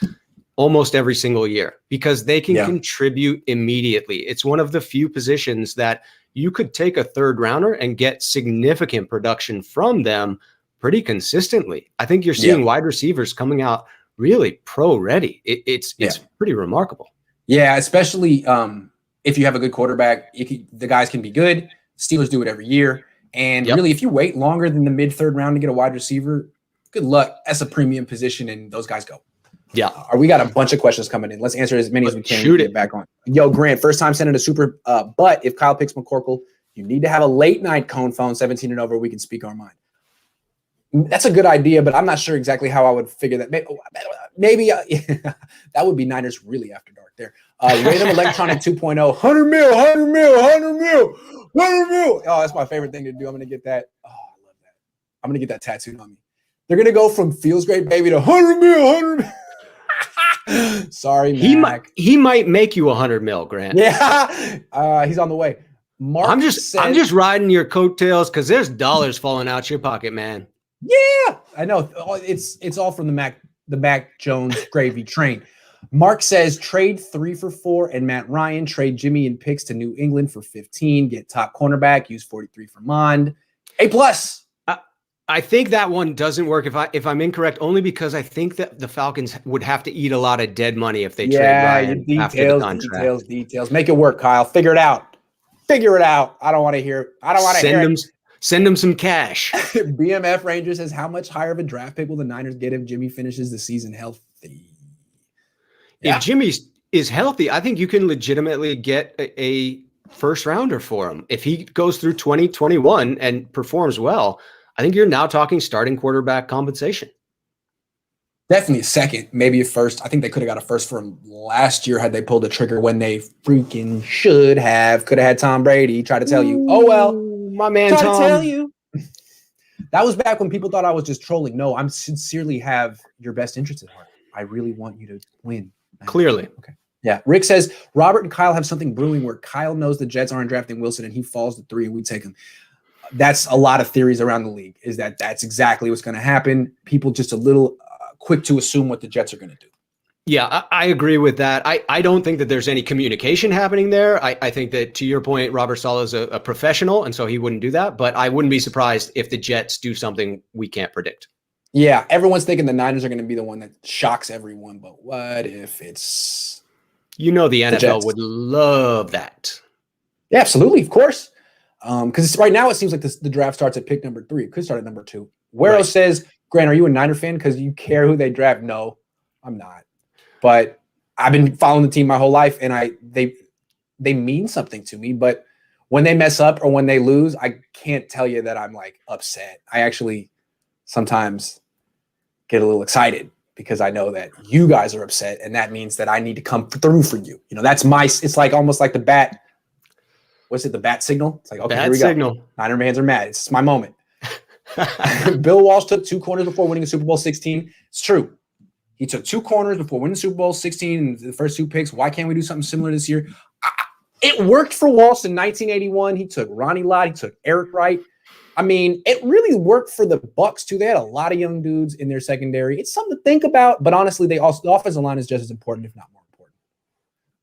almost every single year, because they can contribute immediately. It's one of the few positions that you could take a 3rd rounder and get significant production from them pretty consistently. I think you're seeing wide receivers coming out really pro ready. It's pretty remarkable. Yeah, especially if you have a good quarterback, the guys can be good. Steelers do it every year. And really, if you wait longer than the mid-3rd round to get a wide receiver, good luck. That's a premium position, and those guys go. Yeah. We got a bunch of questions coming in. Let's answer as many as we can. Shoot it back on. Yo, Grant, first time sending a super. But if Kyle picks McCorkle, you need to have a late night Cohn phone, 17 and over. We can speak our mind. That's a good idea, but I'm not sure exactly how I would figure that. Maybe that would be Niners really after dark there. Random Electronic 2.0, 100 mil, 100 mil, 100 mil, 100 mil. Oh, that's my favorite thing to do. I'm going to get that. Oh, I love that. I'm going to get that tattooed on me. They're going to go from feels great, baby, to 100 mil, 100 mil. Sorry, Mac. He might make you 100 mil, Grant. Yeah, he's on the way. Mark, I'm just riding your coattails because there's dollars falling out your pocket, man. Yeah, I know. It's all from the Mac Jones gravy train. Mark says trade 3 for 4 and Matt Ryan, trade Jimmy and picks to New England for 15, get top cornerback, use 43 for Mond. A+. I think that one doesn't work if I'm incorrect, only because I think that the Falcons would have to eat a lot of dead money if they trade Ryan after the contract. Details. Make it work, Kyle. Figure it out. I don't want to hear. Send them some cash. BMF Ranger says, how much higher of a draft pick will the Niners get if Jimmy finishes the season healthy? Yeah. If Jimmy is healthy, I think you can legitimately get a first rounder for him. If he goes through 2021 and performs well, I think you're now talking starting quarterback compensation. Definitely a second, maybe a first. I think they could have got a first for him last year had they pulled the trigger when they freaking should have. Could have had Tom Brady try to tell you, oh, well, my man try Tom. to tell you. That was back when people thought I was just trolling. No, I'm sincerely have your best interest at heart. I really want you to win. Clearly. Okay. Yeah. Rick says, Robert and Kyle have something brewing where Kyle knows the Jets aren't drafting Wilson and he falls to 3 and we take him. That's a lot of theories around the league, is that's exactly what's going to happen. People just a little quick to assume what the Jets are going to do. Yeah, I agree with that. I don't think that there's any communication happening there. I think that, to your point, Robert Saleh is a professional, and so he wouldn't do that. But I wouldn't be surprised if the Jets do something we can't predict. Yeah, everyone's thinking the Niners are going to be the one that shocks everyone. But what if it's... The NFL would love that. Yeah, absolutely, of course. Because right now it seems like the draft starts at pick number 3. It could start at number 2. Wero says, Grant, are you a Niner fan because you care who they draft? No, I'm not. But I've been following the team my whole life, and they mean something to me. But when they mess up or when they lose, I can't tell you that I'm like upset. I actually sometimes get a little excited because I know that you guys are upset, and that means that I need to come through for you. It's like almost like the bat. What's it? The bat signal? It's like, okay, here we go. Niner fans are mad. It's my moment. Bill Walsh took 2 corners before winning the Super Bowl 16. It's true. He took 2 corners before winning the Super Bowl 16, the first 2 picks. Why can't we do something similar this year? It worked for Walsh in 1981. He took Ronnie Lott. He took Eric Wright. I mean, it really worked for the Bucs too. They had a lot of young dudes in their secondary. It's something to think about. But honestly, the offensive line is just as important, if not more important.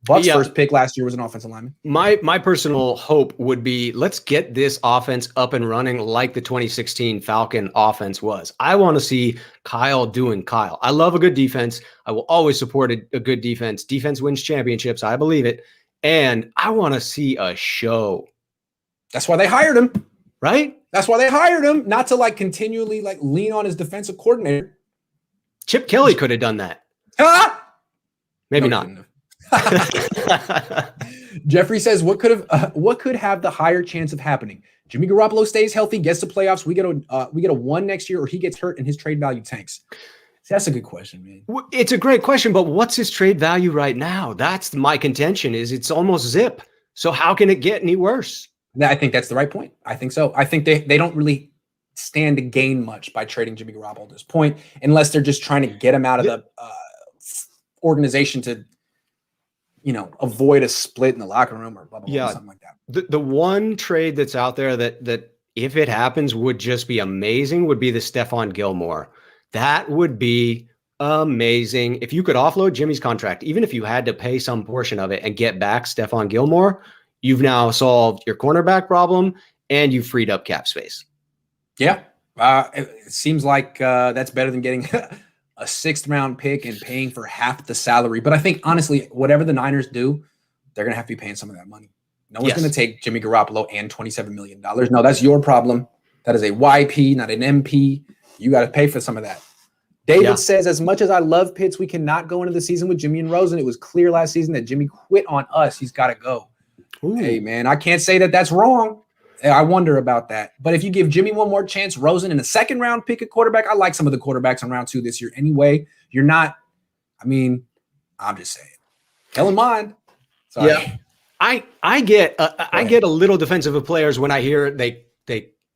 Buck's first pick last year was an offensive lineman. My personal hope would be, let's get this offense up and running like the 2016 Falcon offense was. I want to see Kyle doing Kyle. I love a good defense. I will always support a good defense. Defense wins championships. I believe it. And I want to see a show. That's why they hired him. Right? That's why they hired him, not to like continually like lean on his defensive coordinator. Chip Kelly could have done that. Maybe not. Jeffrey says, what could have the higher chance of happening? Jimmy Garoppolo stays healthy, gets to playoffs. We get a 1 next year, or he gets hurt and his trade value tanks. That's a good question, man. It's a great question, but what's his trade value right now? That's my contention. Is it's almost zip. So how can it get any worse? I think that's the right point. I think so. I think they don't really stand to gain much by trading Jimmy Garoppolo at this point, unless they're just trying to get him out of the organization to, avoid a split in the locker room or blah, blah, blah, something like that. The one trade that's out there that if it happens would just be amazing would be the Stephon Gilmore. That would be amazing. If you could offload Jimmy's contract, even if you had to pay some portion of it and get back Stephon Gilmore, you've now solved your cornerback problem and you've freed up cap space. Yeah. It seems like that's better than getting a 6th round pick and paying for half the salary. But I think, honestly, whatever the Niners do, they're going to have to be paying some of that money. No one's going to take Jimmy Garoppolo and $27 million. No, that's your problem. That is a YP, not an MP. You got to pay for some of that. David says, as much as I love Pitts, we cannot go into the season with Jimmy and Rosen. It was clear last season that Jimmy quit on us. He's got to go. Ooh. Hey, man, I can't say that that's wrong. I wonder about that. But if you give Jimmy one more chance, Rosen in a 2nd round pick at quarterback, I like some of the quarterbacks in round 2 this year anyway. You're not, I'm just saying. Hell in mind. Sorry. Yeah. I get a little defensive of players when I hear they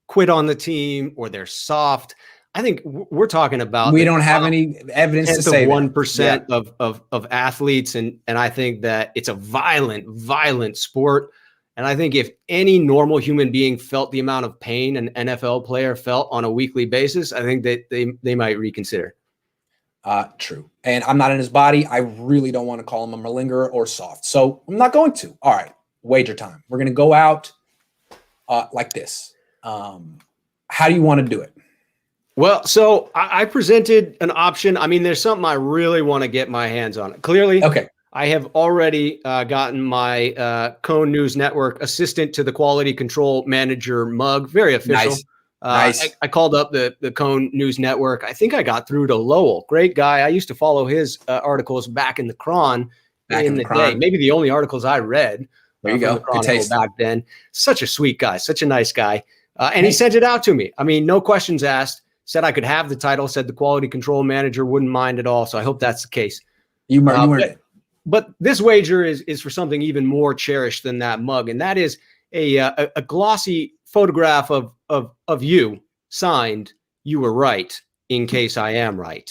quit on the team or they're soft. I think we're talking about we don't have any evidence to say 1% of athletes, and I think that it's a violent sport. And I think if any normal human being felt the amount of pain an NFL player felt on a weekly basis, I think that they might reconsider. True. And I'm not in his body. I really don't want to call him a malingerer or soft. So I'm not going to. All right. Wager time. We're going to go out like this. How do you want to do it? Well, so I presented an option. There's something I really want to get my hands on. Clearly, okay. I have already gotten my Cohn News Network assistant to the quality control manager mug. Very official. Nice. I called up the Cohn News Network. I think I got through to Lowell. Great guy. I used to follow his articles back in the Cron in the day. Maybe the only articles I read. There you go. Good taste. Back then. Such a sweet guy. Such a nice guy. And he sent it out to me. No questions asked. Said I could have the title. Said the quality control manager wouldn't mind at all. So I hope that's the case. You earned it. But this wager is for something even more cherished than that mug, and that is a glossy photograph of you signed. You were right, in case I am right.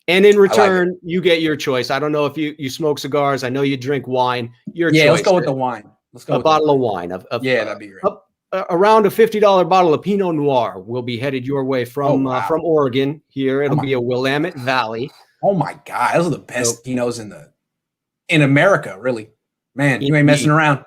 And in return, you get your choice. I don't know if you smoke cigars. I know you drink wine. Your choice. Let's go with the wine. Let's go. A bottle of wine. That'd be great. Around a $50 bottle of Pinot Noir will be headed your way from Oregon. Here, it'll be a Willamette Valley. Oh my God, those are the best Pinots in America, really. Man, you ain't messing around.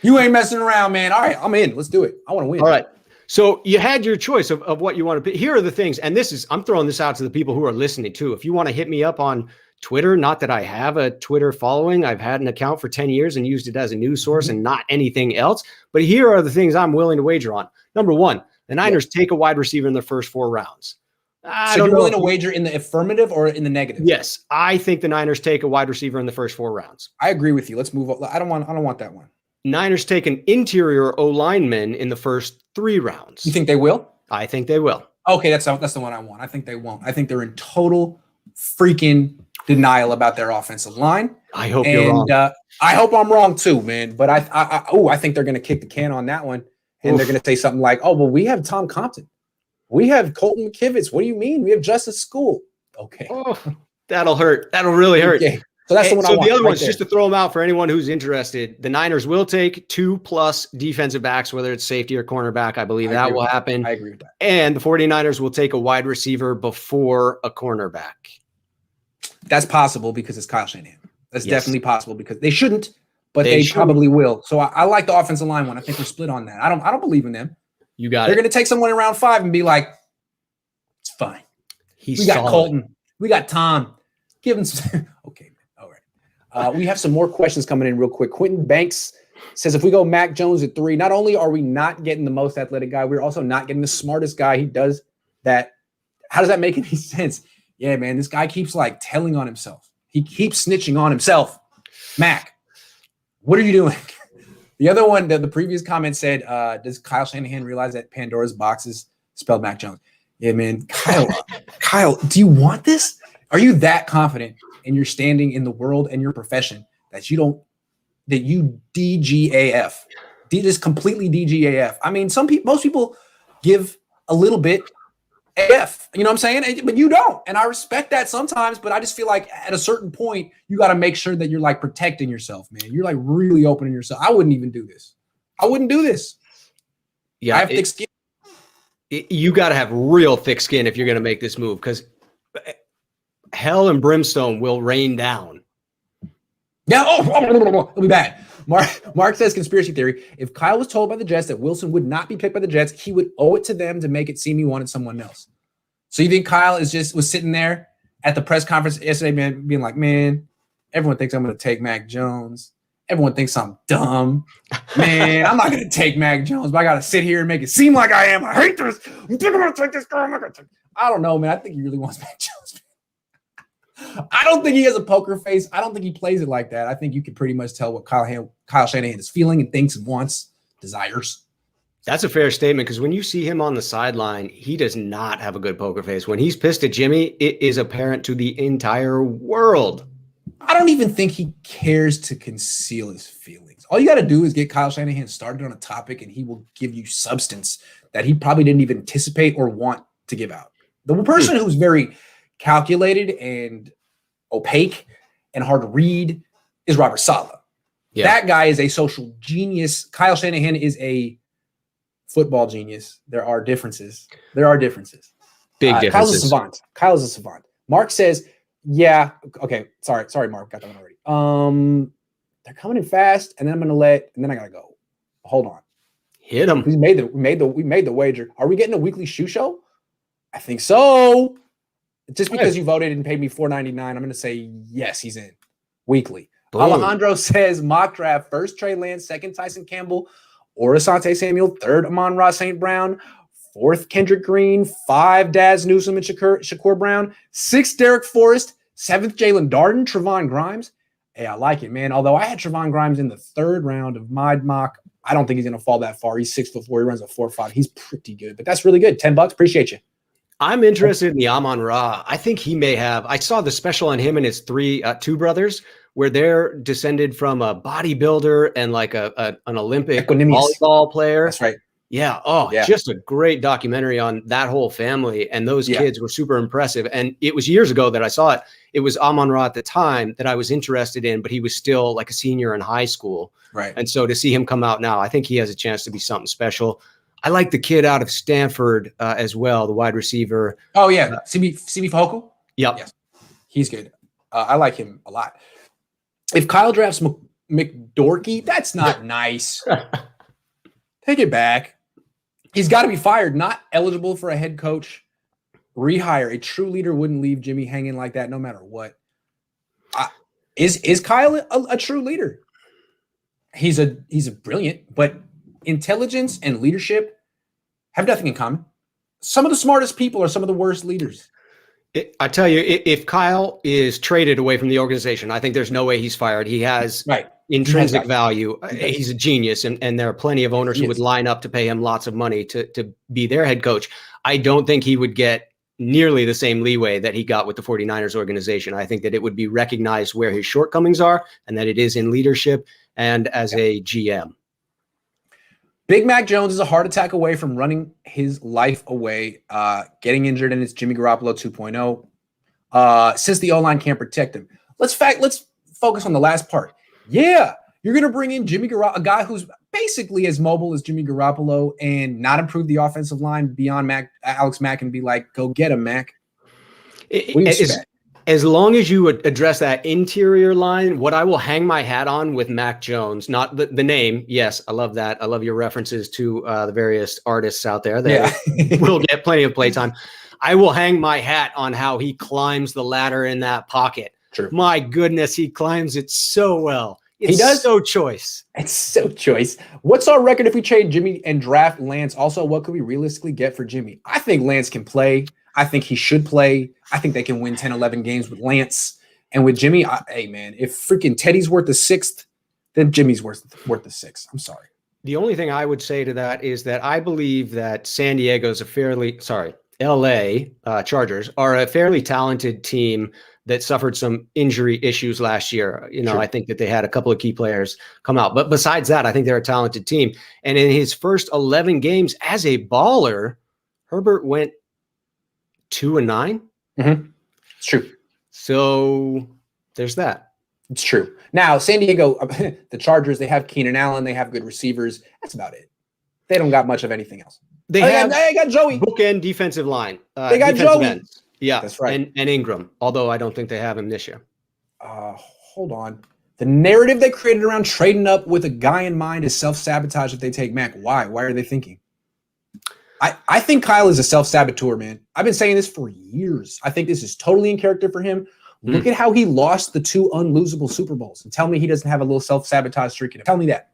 You ain't messing around, man. All right, I'm in. Let's do it. I want to win. All right. So you had your choice of what you want to pick. Here are the things, and I'm throwing this out to the people who are listening too. If you want to hit me up on Twitter, not that I have a Twitter following. I've had an account for 10 years and used it as a news source and not anything else. But here are the things I'm willing to wager on. Number one, the Niners take a wide receiver in their first 4 rounds. So you're willing to wager in the affirmative or in the negative? Yes, I think the Niners take a wide receiver in the first 4 rounds. I agree with you. Let's move on. I don't want that one. Niners take an interior O lineman in the first 3 rounds. You think they will? I think they will. Okay, that's the one I want. I think they won't. I think they're in total freaking denial about their offensive line. I hope you're wrong. I hope I'm wrong too, man. But I think they're going to kick the can on that one, and they're going to say something like, "Oh, well, we have Tom Compton. We have Colton McKivitz. What do you mean? We have Justice School." Okay. Oh, that'll hurt. That'll really hurt. Okay. So that's the one I want. So the other right one's there. Just to throw them out for anyone who's interested. The Niners will take 2+ defensive backs, whether it's safety or cornerback. I believe that will happen. I agree with that. And the 49ers will take a wide receiver before a cornerback. That's possible because it's Kyle Shanahan. That's Yes. definitely possible because they shouldn't, but They they shouldn't. probably will. So I like the offensive line one. I think we're split on that. I don't believe in them. You got They're it. going to take someone in round 5 and be like, it's fine. He's We got solid. Colton. We got Tom. Give him some. Okay, man. All right. We have some more questions coming in real quick. Quentin Banks says, if we go Mac Jones at 3, not only are we not getting the most athletic guy, we're also not getting the smartest guy. He does that. How does that make any sense? Yeah, man, this guy keeps like telling on himself. He keeps snitching on himself. Mac, what are you doing? The other one, the previous comment said, does Kyle Shanahan realize that Pandora's box is spelled Mac Jones? Yeah, man. Kyle, do you want this? Are you that confident in your standing in the world and your profession that you DGAF? Just completely DGAF. I mean, most people give a little bit AF, you know what I'm saying? But you don't. And I respect that sometimes, but I just feel like at a certain point, you got to make sure that you're like protecting yourself, man. You're like really opening yourself. I wouldn't even do this. I wouldn't do this. Yeah, I have thick skin. You got to have real thick skin if you're going to make this move, because hell and brimstone will rain down. Yeah, it'll be bad. Mark says, conspiracy theory, if Kyle was told by the Jets that Wilson would not be picked by the Jets, he would owe it to them to make it seem he wanted someone else. So you think Kyle was sitting there at the press conference yesterday, man, being like, man, everyone thinks I'm going to take Mac Jones. Everyone thinks I'm dumb. Man, I'm not going to take Mac Jones, but I got to sit here and make it seem like I am. I hate this. I'm thinking I'm going to take this guy. I don't know, man. I think he really wants Mac Jones. I don't think he has a poker face. I don't think he plays it like that. I think you can pretty much tell what Kyle Shanahan is feeling and thinks and wants, desires. That's a fair statement, because when you see him on the sideline, he does not have a good poker face. When he's pissed at Jimmy, it is apparent to the entire world. I don't even think he cares to conceal his feelings. All you got to do is get Kyle Shanahan started on a topic, and he will give you substance that he probably didn't even anticipate or want to give out. The person who's very calculated and opaque and hard to read is Robert Saleh. Yeah. That guy is a social genius. Kyle Shanahan is a football genius. There are differences. Big differences. Kyle's a savant. Mark says, yeah. Okay. Sorry, Mark. Got that one already. They're coming in fast, and then and then I gotta go. Hold on. Hit him. We made the wager. Are we getting a weekly shoe show? I think so. Just because you voted and paid me $4.99, I'm going to say yes, he's in weekly. Boom. Alejandro says mock draft: first Trey Lance, second Tyson Campbell or Asante Samuel, third Amon-Ra St. Brown, fourth Kendrick Green, 5 Daz Newsome and Shakur Brown, 6 Derek Forrest, 7th Jalen Darden, Trevon Grimes. Hey, I like it, man. Although I had Trevon Grimes in the 3rd round of my mock, I don't think he's going to fall that far. He's 6'4". He runs a 4.5. He's pretty good, but that's really good. $10. Appreciate you. I'm interested in the Amon-Ra. I think he may have. I saw the special on him and his two brothers, where they're descended from a bodybuilder and like an Olympic volleyball player. That's right. Yeah. Oh, yeah. Just a great documentary on that whole family. And those kids were super impressive. And it was years ago that I saw it. It was Amon-Ra at the time that I was interested in, but he was still like a senior in high school. Right. And so to see him come out now, I think he has a chance to be something special. I like the kid out of Stanford as well, the wide receiver. Oh, yeah. CB Fajoku? Yep. Yes. He's good. I like him a lot. If Kyle drafts McDorky, that's not nice. Take it back. He's got to be fired, not eligible for a head coach rehire. A true leader wouldn't leave Jimmy hanging like that no matter what. Is Kyle a true leader? He's a brilliant, but intelligence and leadership have nothing in common. Some of the smartest people are some of the worst leaders. I tell you, if Kyle is traded away from the organization, I think there's no way he's fired. He has intrinsic value. He's a genius, and there are plenty of owners who would line up to pay him lots of money to be their head coach. I don't think he would get nearly the same leeway that he got with the 49ers organization. I think that it would be recognized where his shortcomings are, and that it is in leadership and as a GM. Big Mac Jones is a heart attack away from running his life away, getting injured, and it's Jimmy Garoppolo 2.0. Since the O-line can't protect him. Let's focus on the last part. Yeah, you're going to bring in Jimmy Garoppolo, a guy who's basically as mobile as Jimmy Garoppolo, and not improve the offensive line beyond Alex Mack, and be like, go get him, Mac. As long as you would address that interior line, what I will hang my hat on with Mac Jones, not the name. Yes, I love that. I love your references to the various artists out there that will get plenty of playtime. I will hang my hat on how he climbs the ladder in that pocket. True. My goodness, he climbs it so well. He does. So choice. It's so choice. What's our record if we trade Jimmy and draft Lance? Also, what could we realistically get for Jimmy? I think Lance can play. I think he should play. I think they can win 10, 11 games with Lance. And with Jimmy, hey, man, if freaking Teddy's worth the sixth, then Jimmy's worth the sixth. I'm sorry. The only thing I would say to that is that I believe that LA Chargers are a fairly talented team that suffered some injury issues last year. Sure. I think that they had a couple of key players come out. But besides that, I think they're a talented team. And in his first 11 games as a baller, Herbert went 2-9. Mm-hmm. It's true. So there's that. It's true. Now, San Diego, the Chargers, they have Keenan Allen. They have good receivers. That's about it. They don't got much of anything else. They got Joey. Bookend defensive line. They got Joey. Ends. Yeah, that's right. And Ingram, although I don't think they have him this year. Hold on. The narrative they created around trading up with a guy in mind is self-sabotage if they take Mac. Why? Why are they thinking? I think Kyle is a self-saboteur, man. I've been saying this for years. I think this is totally in character for him. Look at how he lost the 2 unlosable Super Bowls. And tell me he doesn't have a little self-sabotage streak in him. Tell me that.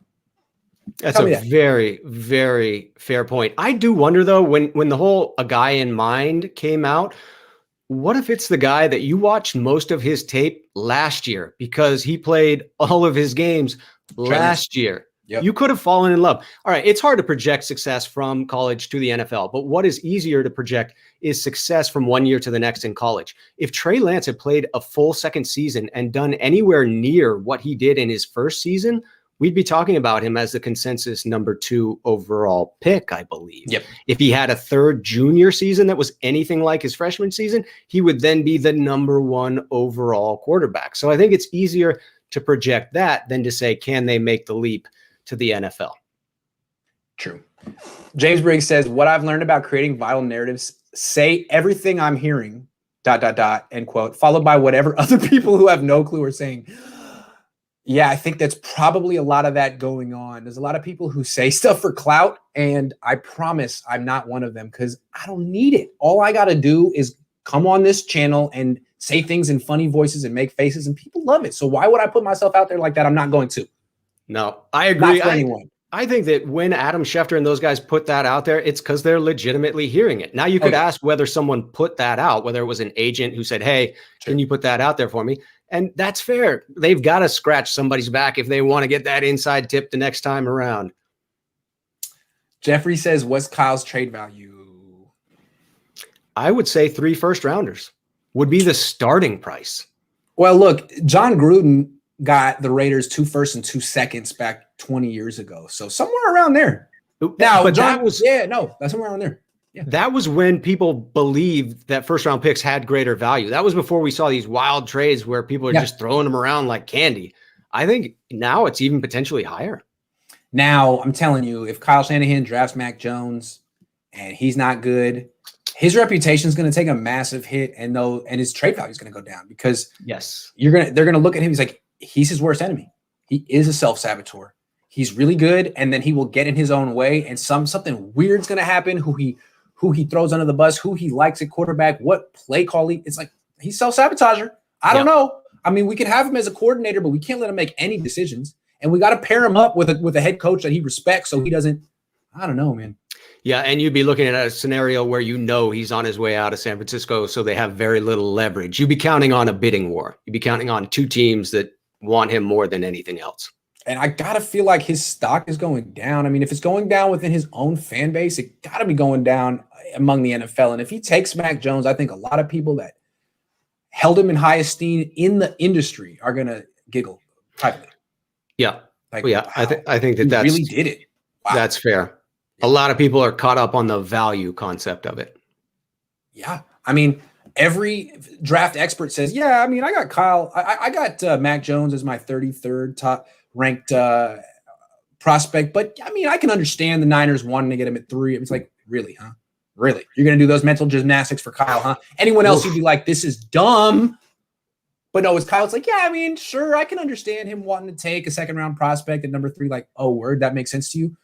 That's a very, very fair point. I do wonder, though, when the whole a guy in mind came out, what if it's the guy that you watched most of his tape last year because he played all of his games last year? Yep. You could have fallen in love. All right, it's hard to project success from college to the NFL, but what is easier to project is success from one year to the next in college. If Trey Lance had played a full second season and done anywhere near what he did in his first season, we'd be talking about him as the consensus number 2 overall pick, I believe. Yep. If he had a third junior season that was anything like his freshman season, he would then be the number 1 overall quarterback. So I think it's easier to project that than to say, can they make the leap to the NFL? True. James Briggs says, what I've learned about creating viral narratives, say everything I'm hearing, ... end quote, followed by whatever other people who have no clue are saying. Yeah, I think that's probably a lot of that going on. There's a lot of people who say stuff for clout, and I promise I'm not one of them because I don't need it. All I got to do is come on this channel and say things in funny voices and make faces, and people love it. So why would I put myself out there like that? I'm not going to. No, I agree. Not for anyone. I think that when Adam Schefter and those guys put that out there, it's because they're legitimately hearing it. Now you could ask whether someone put that out, whether it was an agent who said, hey, can you put that out there for me? And that's fair. They've got to scratch somebody's back if they want to get that inside tip the next time around. Jeffrey says, what's Kyle's trade value? I would say 3 first-rounders would be the starting price. Well, look, John Gruden got the Raiders 2 firsts and 2 seconds back 20 years ago. So somewhere around there. Now, but that's somewhere around there. Yeah. That was when people believed that first-round picks had greater value. That was before we saw these wild trades where people are just throwing them around like candy. I think now it's even potentially higher. Now, I'm telling you, if Kyle Shanahan drafts Mac Jones and he's not good, his reputation is going to take a massive hit, and his trade value is going to go down because they're going to look at him. He's like, he's his worst enemy. He is a self-saboteur. He's really good, and then he will get in his own way, and something weird's going to happen. Who he throws under the bus, who he likes at quarterback, what play call it's like he's self-sabotager. I don't know. I mean, we can have him as a coordinator, but we can't let him make any decisions, and we got to pair him up with a head coach that he respects, so he doesn't. I don't know, man. Yeah, and you'd be looking at a scenario where he's on his way out of San Francisco, so they have very little leverage. You'd be counting on a bidding war. You'd be counting on 2 teams that want him more than anything else. And I got to feel like his stock is going down. I mean, if it's going down within his own fan base, it got to be going down among the NFL. And if he takes Mac Jones, I think a lot of people that held him in high esteem in the industry are going to giggle privately. Yeah. Like, wow, I think that really did it. Wow. That's fair. A lot of people are caught up on the value concept of it. Yeah. I mean, every draft expert says, yeah, I mean, I got Kyle. I got Mac Jones as my 33rd top ranked prospect. But, I mean, I can understand the Niners wanting to get him at 3. It's like, really, huh? Really? You're going to do those mental gymnastics for Kyle, huh? Anyone else would be like, this is dumb. But no, it's Kyle's like, yeah, I mean, sure, I can understand him wanting to take a second round prospect at number 3. Like, oh, word, that makes sense to you.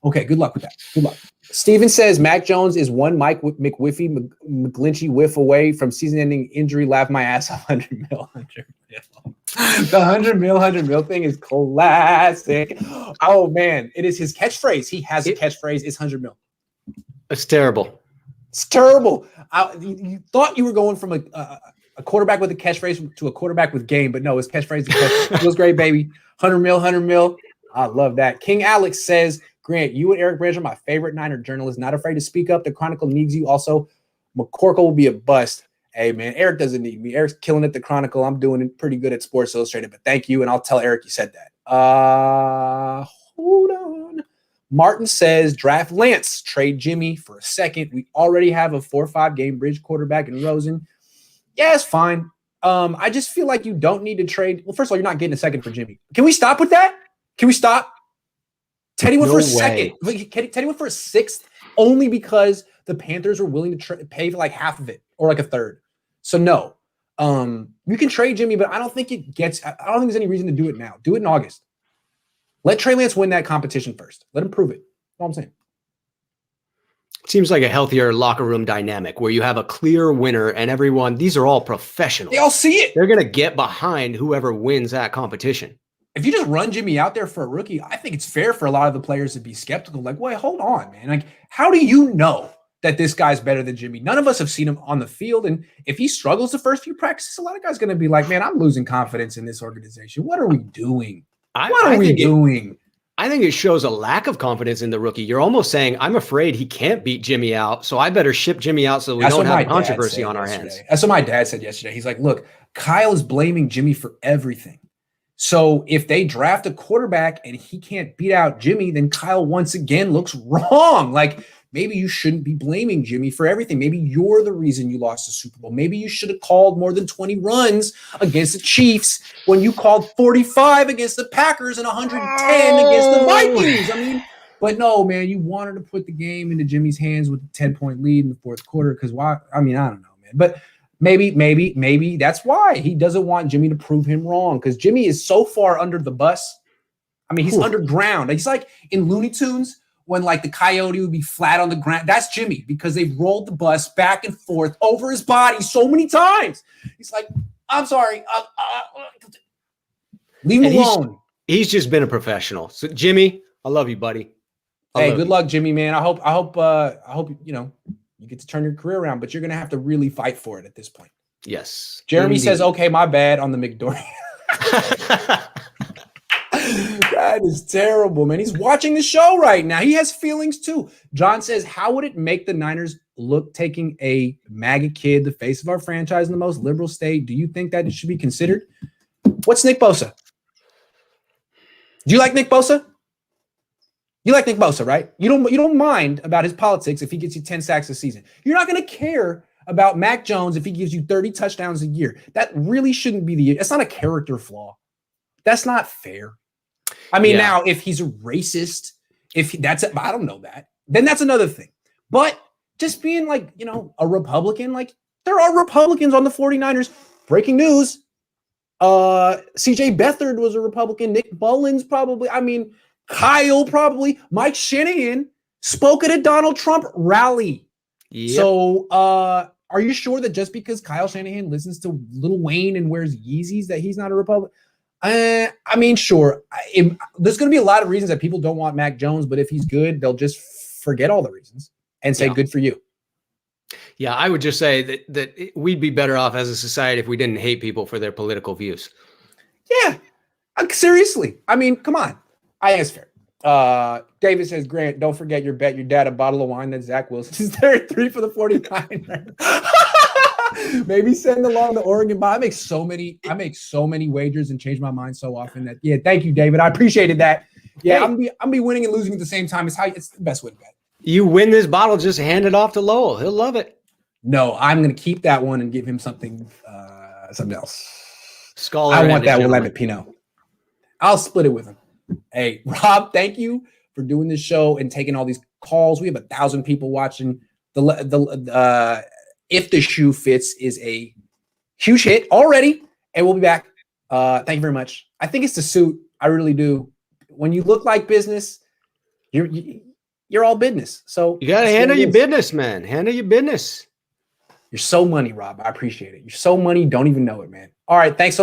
Okay, good luck with that. Good luck. Steven says Mac Jones is one Mike McWiffy McGlinchey whiff away from season-ending injury. Laugh my ass off. 100 mil. The 100 mil thing is classic. Oh man, it is his catchphrase. He has a catchphrase. It's 100 mil. It's terrible. It's terrible. You thought you were going from a quarterback with a catchphrase to a quarterback with game, but no, his catchphrase feels great, baby. 100 mil, 100 mil. I love that. King Alex says, Grant, you and Eric Branch are my favorite Niner journalists. Not afraid to speak up. The Chronicle needs you. Also, McCorkle will be a bust. Hey, man, Eric doesn't need me. Eric's killing it at the Chronicle. I'm doing it pretty good at Sports Illustrated, but thank you, and I'll tell Eric you said that. Hold on. Martin says, draft Lance, trade Jimmy for a second. We already have a 4 or 5 game bridge quarterback in Rosen. Yeah, it's fine. I just feel like you don't need to trade. Well, first of all, you're not getting a second for Jimmy. Can we stop with that? Can we stop? Teddy went for a second. Teddy went for a 6th only because the Panthers were willing to pay for like half of it or like a third. So no, you can trade Jimmy, but I don't think I don't think there's any reason to do it now. Do it in August. Let Trey Lance win that competition first. Let him prove it. That's all I'm saying. Seems like a healthier locker room dynamic where you have a clear winner and everyone, these are all professionals. They all see it. They're going to get behind whoever wins that competition. If you just run Jimmy out there for a rookie, I think it's fair for a lot of the players to be skeptical. Like, wait, hold on, man. Like, how do you know that this guy's better than Jimmy? None of us have seen him on the field. And if he struggles the first few practices, a lot of guys are going to be like, man, I'm losing confidence in this organization. What are we doing? What are we doing? I think it shows a lack of confidence in the rookie. You're almost saying, I'm afraid he can't beat Jimmy out, so I better ship Jimmy out so we don't have controversy on our hands. That's what my dad said yesterday. He's like, look, Kyle is blaming Jimmy for everything. So if they draft a quarterback and he can't beat out Jimmy, then Kyle once again looks wrong. Like, maybe you shouldn't be blaming Jimmy for everything. Maybe you're the reason you lost the Super Bowl. Maybe you should have called more than 20 runs against the Chiefs when you called 45 against the Packers and 110 against the Vikings. I mean, but no, man, you wanted to put the game into Jimmy's hands with the 10-point lead in the fourth quarter because why? I mean, I don't know, man. But maybe that's why he doesn't want Jimmy to prove him wrong because Jimmy is so far under the bus. I mean, he's underground. He's like in Looney Tunes when like the coyote would be flat on the ground. That's Jimmy because they've rolled the bus back and forth over his body so many times. He's like, I'm sorry. Leave him alone. He's just been a professional. So Jimmy, I love you, buddy. Hey, good luck, Jimmy, man. I hope you know you get to turn your career around, but you're gonna have to really fight for it at this point. Yes. Jeremy says, okay, my bad on the McDory. That is terrible, man. He's watching the show right now. He has feelings too. John says, how would it make the Niners look taking a MAGA kid, the face of our franchise in the most liberal state? Do you think that it should be considered? What's Nick Bosa? Do you like Nick Bosa? You like Nick Bosa, right? You don't mind about his politics if he gets you 10 sacks a season. You're not going to care about Mac Jones if he gives you 30 touchdowns a year. That really shouldn't be it's not a character flaw. That's not fair. I mean, now if he's a racist, I don't know that, then that's another thing. But just being like, you know, a Republican, like there are Republicans on the 49ers. Breaking news. CJ Beathard was a Republican. Nick Mullins probably. I mean, Kyle probably. Mike Shanahan spoke at a Donald Trump rally. Yep. So are you sure that just because Kyle Shanahan listens to Lil Wayne and wears Yeezys that he's not a Republican? I mean, sure. There's going to be a lot of reasons that people don't want Mac Jones, but if he's good, they'll just forget all the reasons and say, good for you. Yeah, I would just say that we'd be better off as a society if we didn't hate people for their political views. Yeah, seriously. I mean, come on. I think it's fair. David says, Grant, don't forget your bet your dad a bottle of wine that Zach Wilson is there at 3 for the 49ers. Maybe send along the Oregon. But I make so many wagers and change my mind so often that thank you, David. I appreciated that. Yeah, hey. I'm be winning and losing at the same time. It's the best way to bet. You win this bottle, just hand it off to Lowell. He'll love it. No, I'm gonna keep that one and give him something else. Scholar, I want that Willamette Pinot. I'll split it with him. Hey, Rob, thank you for doing this show and taking all these calls. We have 1,000 people watching. The If the Shoe Fits is a huge hit already, Hey, we'll be back. Thank you very much. I think it's the suit. I really do. When you look like business, you're all business. So you got to handle your business, man. Handle your business. You're so money, Rob. I appreciate it. You're so money. Don't even know it, man. All right. Thanks so